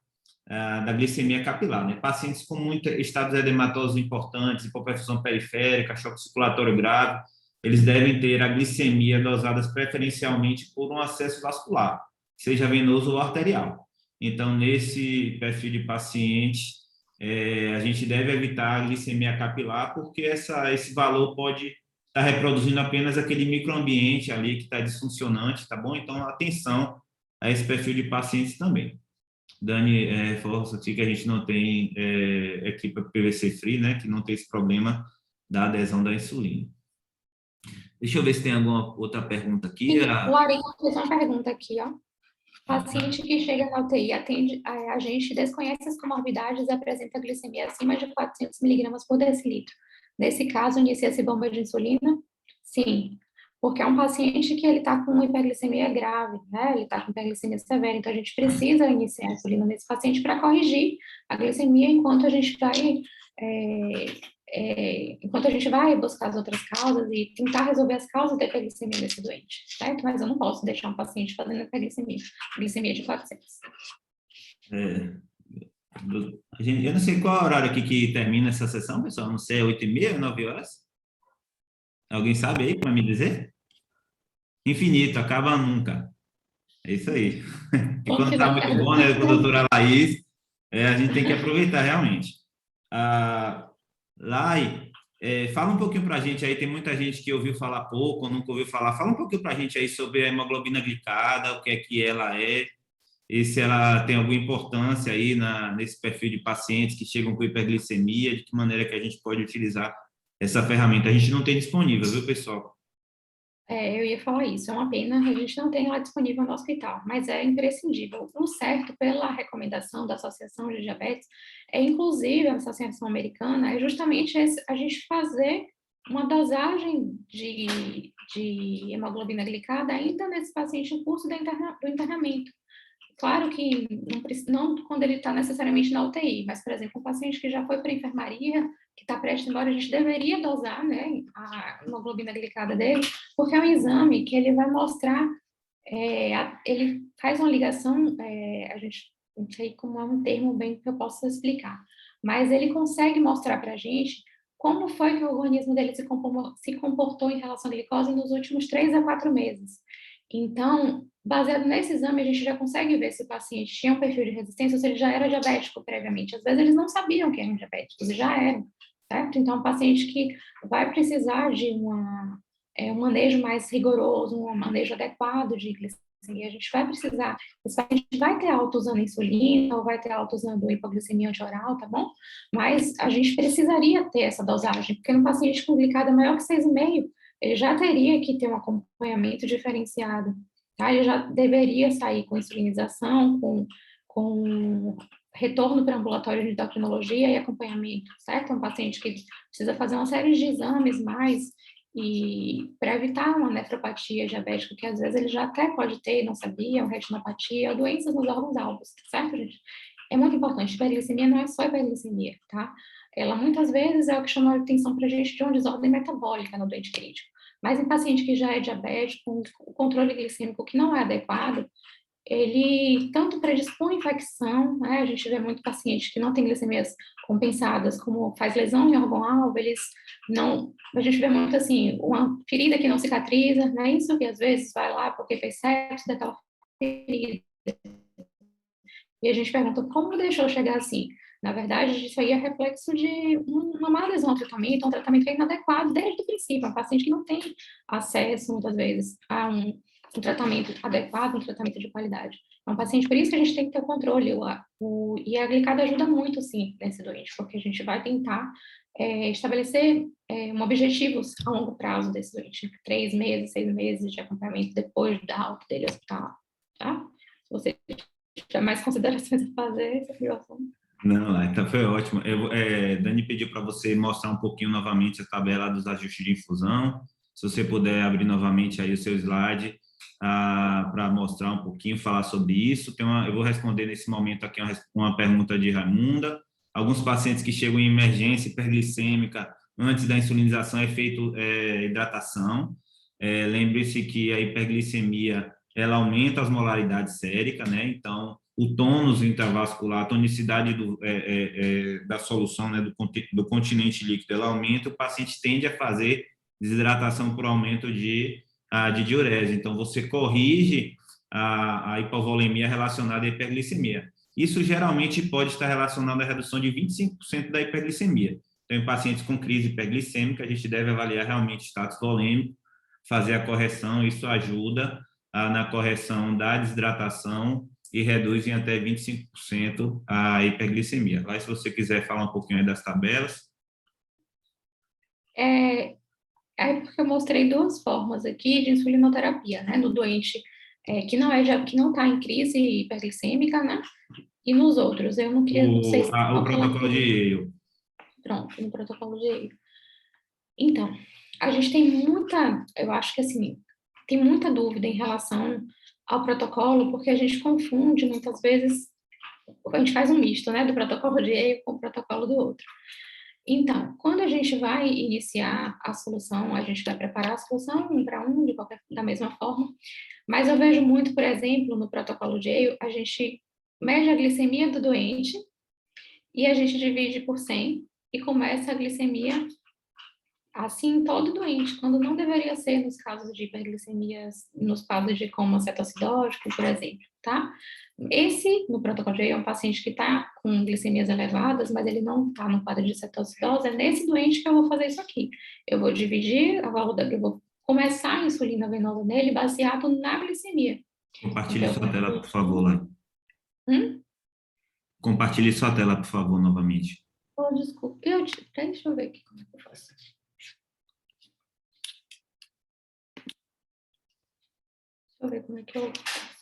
glicemia capilar, né? Pacientes com muitos estados edematosos importantes, hipoperfusão periférica, choque circulatório grave, eles devem ter a glicemia dosadas preferencialmente por um acesso vascular, seja venoso ou arterial. Então, nesse perfil de paciente, a gente deve evitar a glicemia capilar, porque esse valor pode estar reproduzindo apenas aquele microambiente ali que está disfuncionante, tá bom? Então, atenção a esse perfil de pacientes também. Dani, reforça aqui que a gente não tem equipe PVC free, né, que não tem esse problema da adesão da insulina. Deixa eu ver se tem alguma outra pergunta aqui. O Ari fez uma pergunta aqui, ó. Paciente que chega na UTI atende a gente, desconhece as comorbidades e apresenta glicemia acima de 400 miligramas por decilitro. Nesse caso, inicia-se bomba de insulina? Sim, porque é um paciente que ele está com hiperglicemia grave, né? Ele está com hiperglicemia severa, então a gente precisa iniciar a insulina nesse paciente para corrigir a glicemia enquanto a gente vai buscar as outras causas e tentar resolver as causas da hiperglicemia desse doente, certo? Mas eu não posso deixar um paciente fazendo hiperglicemia, glicemia de 400. Eu não sei qual é o horário aqui que termina essa sessão, pessoal, não sei, 8h30, 9 horas? Alguém sabe aí para me dizer? Infinito, acaba nunca. É isso aí. E quando está muito bom, né, com a doutora Laís, a gente tem que aproveitar realmente. Lai, fala um pouquinho para a gente aí, tem muita gente que ouviu falar pouco, ou nunca ouviu falar. Fala um pouquinho para a gente aí sobre a hemoglobina glicada, o que é que ela é, e se ela tem alguma importância aí nesse perfil de pacientes que chegam com hiperglicemia, de que maneira que a gente pode utilizar essa ferramenta. A gente não tem disponível, viu, pessoal? Eu ia falar isso, é uma pena, a gente não tem ela disponível no hospital, mas é imprescindível. O certo, pela recomendação da Associação de Diabetes, inclusive a Associação Americana, é justamente a gente fazer uma dosagem de hemoglobina glicada ainda nesse paciente em curso do internamento. Claro que não quando ele está necessariamente na UTI, mas, por exemplo, um paciente que já foi para a enfermaria, que está prestes a ir embora, a gente deveria dosar, né, a hemoglobina glicada dele, porque é um exame que ele vai mostrar, ele faz uma ligação, a gente não sei como é um termo bem que eu possa explicar, mas ele consegue mostrar para a gente como foi que o organismo dele se comportou em relação à glicose nos últimos 3 a 4 meses. Então, baseado nesse exame, a gente já consegue ver se o paciente tinha um perfil de resistência ou se ele já era diabético previamente. Às vezes, eles não sabiam que eram diabéticos, e já eram, certo? Então, é um paciente que vai precisar de um manejo mais rigoroso, um manejo adequado de glicemia. A gente vai precisar, esse paciente vai ter alta usando insulina ou vai ter alta usando hipoglicemia antioral, tá bom? Mas a gente precisaria ter essa dosagem, porque no paciente com glicada maior que 6,5, ele já teria que ter um acompanhamento diferenciado, tá? Ele já deveria sair com insulinização, com retorno para ambulatório de endocrinologia e acompanhamento, certo? É um paciente que precisa fazer uma série de exames mais e para evitar uma nefropatia diabética, que às vezes ele já até pode ter, não sabia, ou retinopatia, ou doenças nos órgãos-alvos, certo, gente? É muito importante, hiperglicemia não é só hiperglicemia, tá? Ela muitas vezes é o que chama a atenção para a gente de uma desordem metabólica no doente crítico. Mas em paciente que já é diabético, o controle glicêmico que não é adequado, ele tanto predispõe à infecção, né? A gente vê muito paciente que não tem glicemias compensadas, como faz lesão em órgão-alvo, eles não... A gente vê muito, assim, uma ferida que não cicatriza, né? Isso que às vezes vai lá porque fez sepsis daquela ferida. E a gente pergunta, como deixou chegar assim? Na verdade, isso aí é reflexo de uma má adesão ao tratamento, um tratamento inadequado desde o princípio. É um paciente que não tem acesso, muitas vezes, a um tratamento adequado, um tratamento de qualidade. É um paciente, por isso que a gente tem que ter o controle. E a glicada ajuda muito, sim, nesse doente, porque a gente vai tentar estabelecer objetivos a longo prazo desse doente. 3 meses, 6 meses de acompanhamento depois da alta dele hospitalar, tá? Se você tiver mais considerações a fazer, esse é o assunto. Não, então foi ótimo. Dani pediu para você mostrar um pouquinho novamente a tabela dos ajustes de infusão. Se você puder abrir novamente aí o seu slide para mostrar um pouquinho, falar sobre isso. Eu vou responder nesse momento aqui uma pergunta de Raimunda. Alguns pacientes que chegam em emergência hiperglicêmica antes da insulinização é feito hidratação. Lembre-se que a hiperglicemia ela aumenta as molaridades séricas, né? Então, o tônus intravascular, a tonicidade da solução, né, do continente líquido, ela aumenta, o paciente tende a fazer desidratação por aumento de diurese. Então, você corrige a hipovolemia relacionada à hiperglicemia. Isso geralmente pode estar relacionado à redução de 25% da hiperglicemia. Então, em pacientes com crise hiperglicêmica, a gente deve avaliar realmente o status volêmico, fazer a correção, isso ajuda na correção da desidratação e reduz em até 25% a hiperglicemia. Lá, se você quiser falar um pouquinho aí das tabelas. Porque eu mostrei 2 formas aqui de insulinoterapia, né? No doente que não está em crise hiperglicêmica, né? E nos outros, eu não queria... O protocolo de Yale. Pronto, no protocolo de Yale. Então, a gente tem eu acho que assim, tem muita dúvida em relação ao protocolo, porque a gente confunde muitas vezes, a gente faz um misto, né, do protocolo de Yale com o protocolo do outro. Então, quando a gente vai iniciar a solução, a gente vai preparar a solução da mesma forma, mas eu vejo muito, por exemplo, no protocolo de Yale, a gente mede a glicemia do doente e a gente divide por 100 e começa a glicemia assim todo doente, quando não deveria ser nos casos de hiperglicemias, nos casos de coma cetoacidótico, por exemplo, tá? Esse, no protocolo de Yale, é um paciente que está com glicemias elevadas, mas ele não está no quadro de cetoacidose, é nesse doente que eu vou fazer isso aqui. Eu vou dividir eu vou começar a insulina venosa nele baseado na glicemia. Compartilhe sua tela, por favor, lá. Compartilhe sua tela, por favor, novamente. Oh, desculpa. Deixa eu ver aqui como é que eu faço. eu ver como é que eu faço.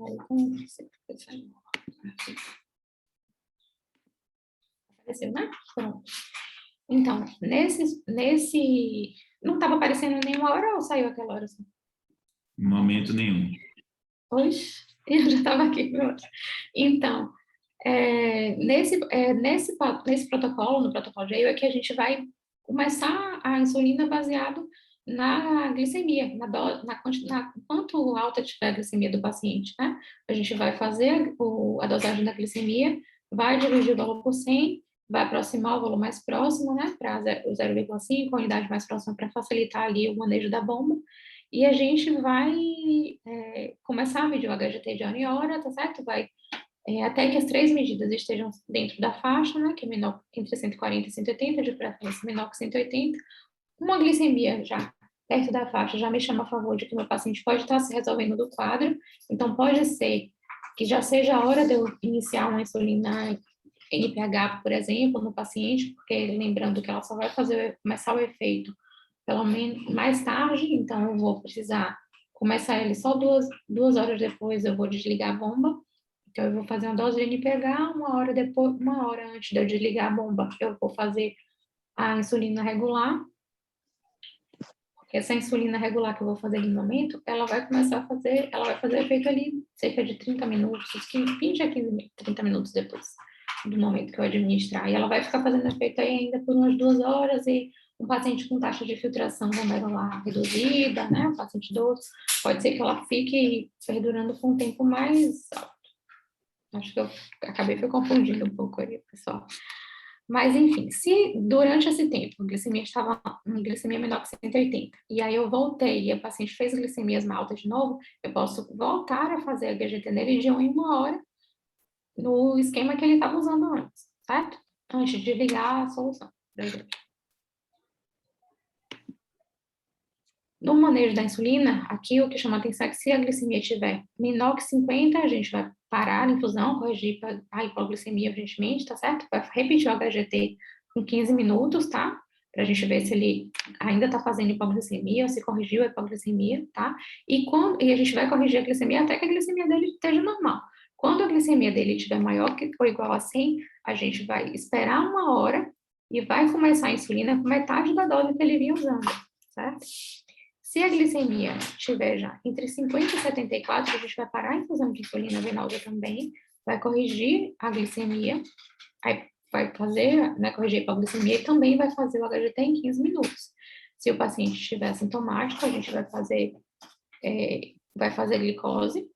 Aí, como você apareceu, né? Pronto. Então, não estava aparecendo nenhuma hora ou saiu aquela hora assim? Em momento nenhum. Oxe, eu já estava aqui. Pronto. Então, nesse protocolo, no protocolo de AIO, é que a gente vai começar a insulina baseado na glicemia, quanto alta tiver a glicemia do paciente, né? A gente vai fazer a dosagem da glicemia, vai dividir o valor por 100, vai aproximar o valor mais próximo, né? Para 0,5, a unidade mais próxima para facilitar ali o manejo da bomba. E a gente vai começar a medir o HGT de hora em hora, tá certo? Vai até que as 3 medidas estejam dentro da faixa, né? Que é menor, entre 140 e 180, de preferência menor que 180. Uma glicemia já perto da faixa já me chama a favor de que o meu paciente pode estar se resolvendo do quadro. Então, pode ser que já seja a hora de eu iniciar uma insulina NPH, por exemplo, no paciente, porque lembrando que ela só vai começar o efeito pelo menos mais tarde, então eu vou precisar começar ele só 2 horas depois, eu vou desligar a bomba. Então, eu vou fazer uma dose de NPH, 1 hora antes de eu desligar a bomba, eu vou fazer a insulina regular. Porque essa insulina regular que eu vou fazer no momento, ela vai fazer efeito ali cerca de 30 minutos, 20 a 30 minutos depois do momento que eu administrar. E ela vai ficar fazendo efeito aí ainda por umas 2 horas, e um paciente com taxa de filtração glomerular reduzida, né, um paciente idoso, pode ser que ela fique perdurando por um tempo mais alto. Acho que eu acabei confundindo um pouco aí, pessoal. Mas, enfim, se durante esse tempo a glicemia estava uma glicemia menor que 180, e aí eu voltei e a paciente fez glicemias altas de novo, eu posso voltar a fazer a HGT nele de 1 em 1 hora, no esquema que ele estava usando antes, certo? Antes de ligar a solução. No manejo da insulina, aqui o que chama a atenção é que se a glicemia estiver menor que 50, a gente vai parar a infusão, corrigir a hipoglicemia urgentemente, tá certo? Vai repetir o HGT com 15 minutos, tá? Pra gente ver se ele ainda tá fazendo hipoglicemia ou se corrigiu a hipoglicemia, tá? E a gente vai corrigir a glicemia até que a glicemia dele esteja normal. Quando a glicemia dele estiver maior ou igual a 100, a gente vai esperar 1 hora e vai começar a insulina com metade da dose que ele vinha usando, certo? Se a glicemia estiver já entre 50 e 74, a gente vai parar a infusão de insulina venosa também, vai corrigir a glicemia, aí vai fazer, né, corrigir a hipoglicemia e também vai fazer o HGT em 15 minutos. Se o paciente estiver assintomático, a gente vai fazer glicose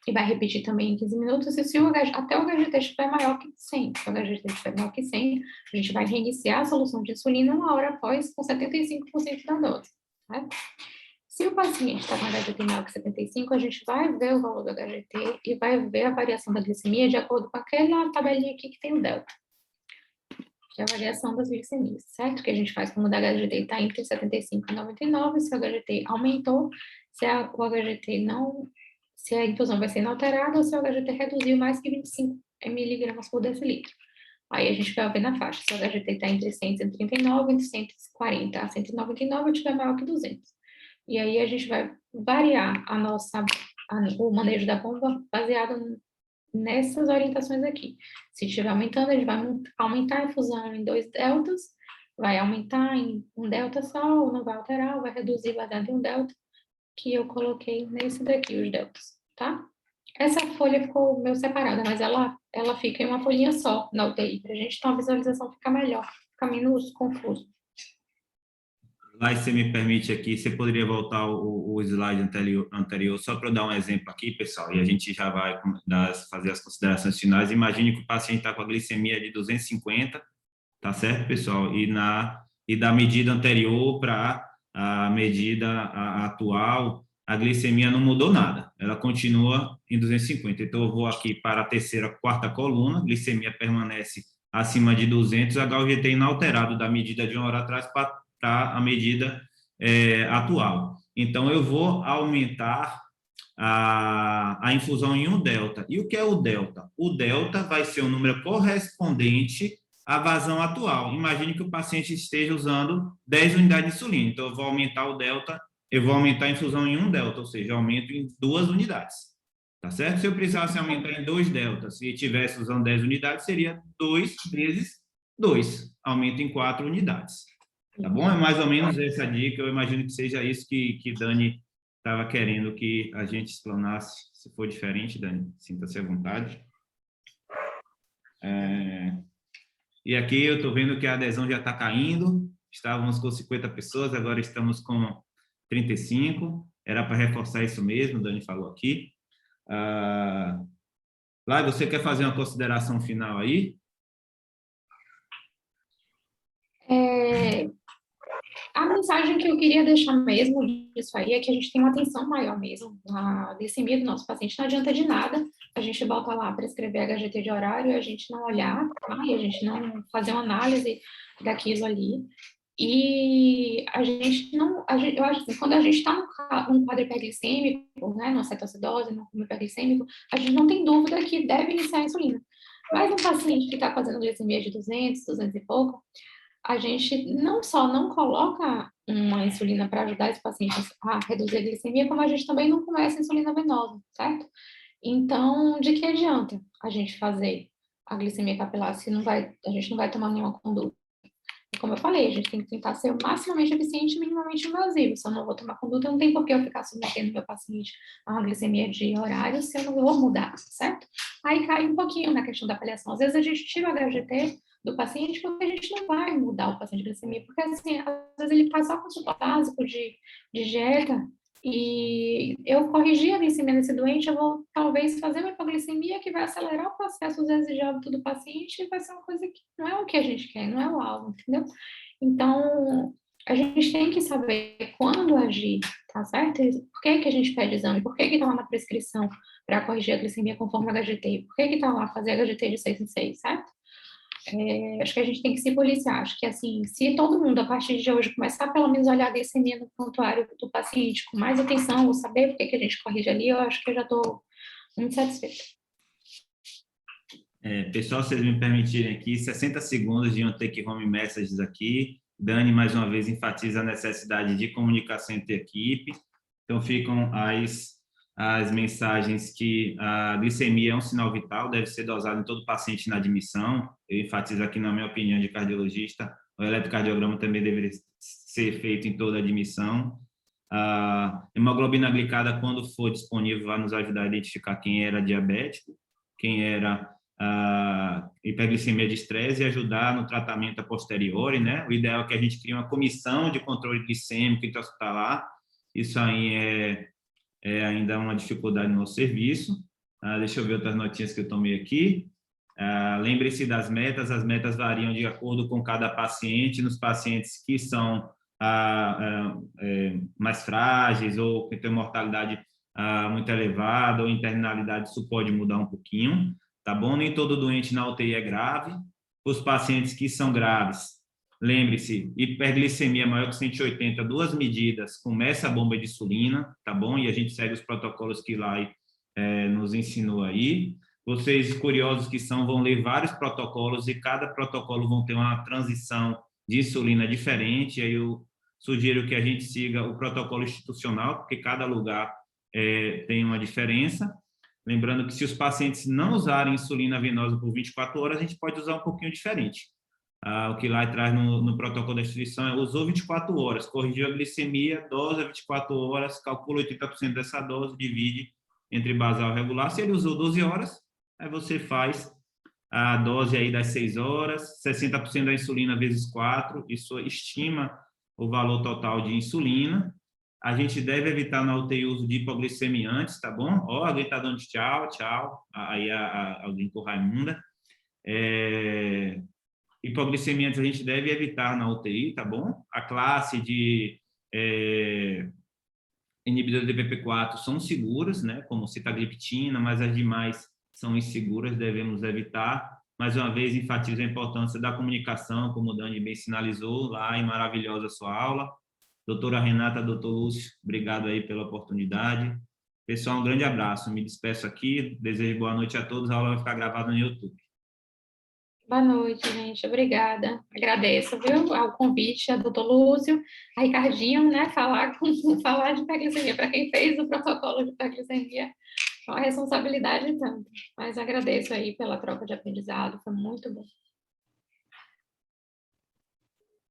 e vai repetir também em 15 minutos. E se até o HGT estiver maior que 100, se o HGT estiver maior que 100, a gente vai reiniciar a solução de insulina 1 hora após com 75% da dose. Certo? Se o paciente está com HGT maior que 75, a gente vai ver o valor do HGT e vai ver a variação da glicemia de acordo com aquela tabelinha aqui que tem o delta, que é a variação das glicemias, certo? Que a gente faz quando o HGT está entre 75 e 99, se o HGT aumentou, se a infusão vai ser inalterada ou se o HGT reduziu mais que 25 miligramas por decilitro. Aí a gente vai ver na faixa, se o HGT está entre 100 e 139, entre 140 a 199, ou estiver maior que 200. E aí a gente vai variar o manejo da bomba baseado nessas orientações aqui. Se estiver aumentando, a gente vai aumentar a infusão em 2 deltas, vai aumentar em 1 delta só, ou não vai alterar, ou vai reduzir baseado em 1 delta, que eu coloquei nesse daqui, os deltas, tá? Essa folha ficou meio separada, mas ela fica em uma folhinha só na UTI, para a gente ter uma visualização ficar melhor, ficar menos confuso. Lá, se você me permite aqui, você poderia voltar o slide anterior, só para eu dar um exemplo aqui, pessoal, e a gente já vai fazer as considerações finais. Imagine que o paciente está com a glicemia de 250, tá certo, pessoal? E da medida anterior para a medida atual, a glicemia não mudou nada, ela continua em 250. Então, eu vou aqui para a quarta coluna, glicemia permanece acima de 200, HGT inalterado da medida de 1 hora atrás para a medida atual. Então, eu vou aumentar a infusão em 1 delta. E o que é o delta? O delta vai ser o número correspondente a vazão atual. Imagine que o paciente esteja usando 10 unidades de insulina. Então, eu vou aumentar o delta, eu vou aumentar a infusão em 1 delta, ou seja, aumento em 2 unidades. Tá certo? Se eu precisasse aumentar em 2 deltas e tivesse usando 10 unidades, seria 2 vezes 2, aumento em 4 unidades. Tá bom? É mais ou menos essa dica, eu imagino que seja isso que Dani estava querendo que a gente explanasse. Se for diferente, Dani, sinta-se à vontade. E aqui eu estou vendo que a adesão já está caindo, estávamos com 50 pessoas, agora estamos com 35, era para reforçar isso mesmo, Dani falou aqui. Lai, você quer fazer uma consideração final aí? A mensagem que eu queria deixar mesmo disso aí é que a gente tem uma atenção maior mesmo na glicemia do nosso paciente. Não adianta de nada a gente voltar lá para escrever HGT de horário e a gente não olhar, tá? E a gente não fazer uma análise daquilo ali. E a gente não, eu acho que quando a gente está num quadro hiperglicêmico, né, numa cetoacidose, num hiperglicêmico, a gente não tem dúvida que deve iniciar a insulina. Mas um paciente que está fazendo glicemia de 200, 200 e pouco, a gente não só não coloca uma insulina para ajudar esse paciente a reduzir a glicemia, como a gente também não começa a insulina venosa, certo? Então, de que adianta a gente fazer a glicemia capilar se a gente não vai tomar nenhuma conduta? E como eu falei, a gente tem que tentar ser o maximamente eficiente e minimamente invasivo. Se eu não vou tomar conduta, não tem por que eu ficar submetendo meu paciente a uma glicemia de horário se eu não vou mudar, certo? Aí cai um pouquinho na questão da avaliação. Às vezes a gente tira o HGT do paciente porque a gente não vai mudar o paciente de glicemia, porque assim, às vezes ele faz só consulta básico de dieta e eu corrigir a glicemia desse doente, eu vou talvez fazer uma hipoglicemia que vai acelerar o processo, às vezes, de óbito do paciente e vai ser uma coisa que não é o que a gente quer, não é o alvo, entendeu? Então, a gente tem que saber quando agir, tá certo? Por que a gente pede exame? Por que está lá na prescrição para corrigir a glicemia conforme HGT? Por que está lá fazer HGT de 6 em 6, certo? Acho que a gente tem que se policiar. Acho que, assim, se todo mundo, a partir de hoje, começar pelo menos a olhar a glicemia no prontuário do paciente com mais atenção, ou saber por que a gente corrige ali, eu acho que eu já estou muito satisfeita. Pessoal, se vocês me permitirem aqui, 60 segundos de um take-home messages aqui. Dani, mais uma vez, enfatiza a necessidade de comunicação entre equipe. Então, ficam as mensagens que a glicemia é um sinal vital, deve ser dosado em todo paciente na admissão. Eu enfatizo aqui, na minha opinião, de cardiologista, o eletrocardiograma também deveria ser feito em toda a admissão. A hemoglobina glicada, quando for disponível, vai nos ajudar a identificar quem era diabético, quem era hiperglicemia de estresse e ajudar no tratamento a posteriori, né? O ideal é que a gente crie uma comissão de controle glicêmico intra-hospitalar. Isso aí é ainda uma dificuldade no nosso serviço. Deixa eu ver outras notinhas que eu tomei aqui. Lembre-se das metas, as metas variam de acordo com cada paciente. Nos pacientes que são mais frágeis ou que têm mortalidade muito elevada ou internalidade, isso pode mudar um pouquinho, tá bom? Nem todo doente na UTI é grave. Os pacientes que são graves, lembre-se, hiperglicemia maior que 180, 2 medidas, começa a bomba de insulina, tá bom? E a gente segue os protocolos que Lai nos ensinou aí. Vocês, curiosos que são, vão ler vários protocolos e cada protocolo vão ter uma transição de insulina diferente. Aí eu sugiro que a gente siga o protocolo institucional, porque cada lugar tem uma diferença. Lembrando que se os pacientes não usarem insulina venosa por 24 horas, a gente pode usar um pouquinho diferente. O que lá traz no protocolo da instituição é: usou 24 horas, corrigiu a glicemia, dosa 24 horas, calcula 80% dessa dose, divide entre basal e regular. Se ele usou 12 horas, aí você faz a dose aí das 6 horas, 60% da insulina vezes 4, isso estima o valor total de insulina. A gente deve evitar na UTI o uso de hipoglicemiantes, tá bom? Ó, alguém tá dando tchau, tchau. Aí alguém com Raimunda. Hipoglicemiantes a gente deve evitar na UTI, tá bom? A classe de inibidores de DPP-4 são seguras, né? Como sitagliptina, mas as demais são inseguras, devemos evitar. Mais uma vez, enfatizo a importância da comunicação, como o Dani bem sinalizou lá, e maravilhosa sua aula. Doutora Renata, doutor Lúcio, obrigado aí pela oportunidade. Pessoal, um grande abraço. Me despeço aqui, desejo boa noite a todos. A aula vai ficar gravada no YouTube. Boa noite, gente. Obrigada. Agradeço, viu, ao convite, a doutor Lúcio, a Ricardinho, né, falar de hiperglicemia. Para quem fez o protocolo de hiperglicemia, é uma responsabilidade tanto. Mas agradeço aí pela troca de aprendizado, foi muito bom.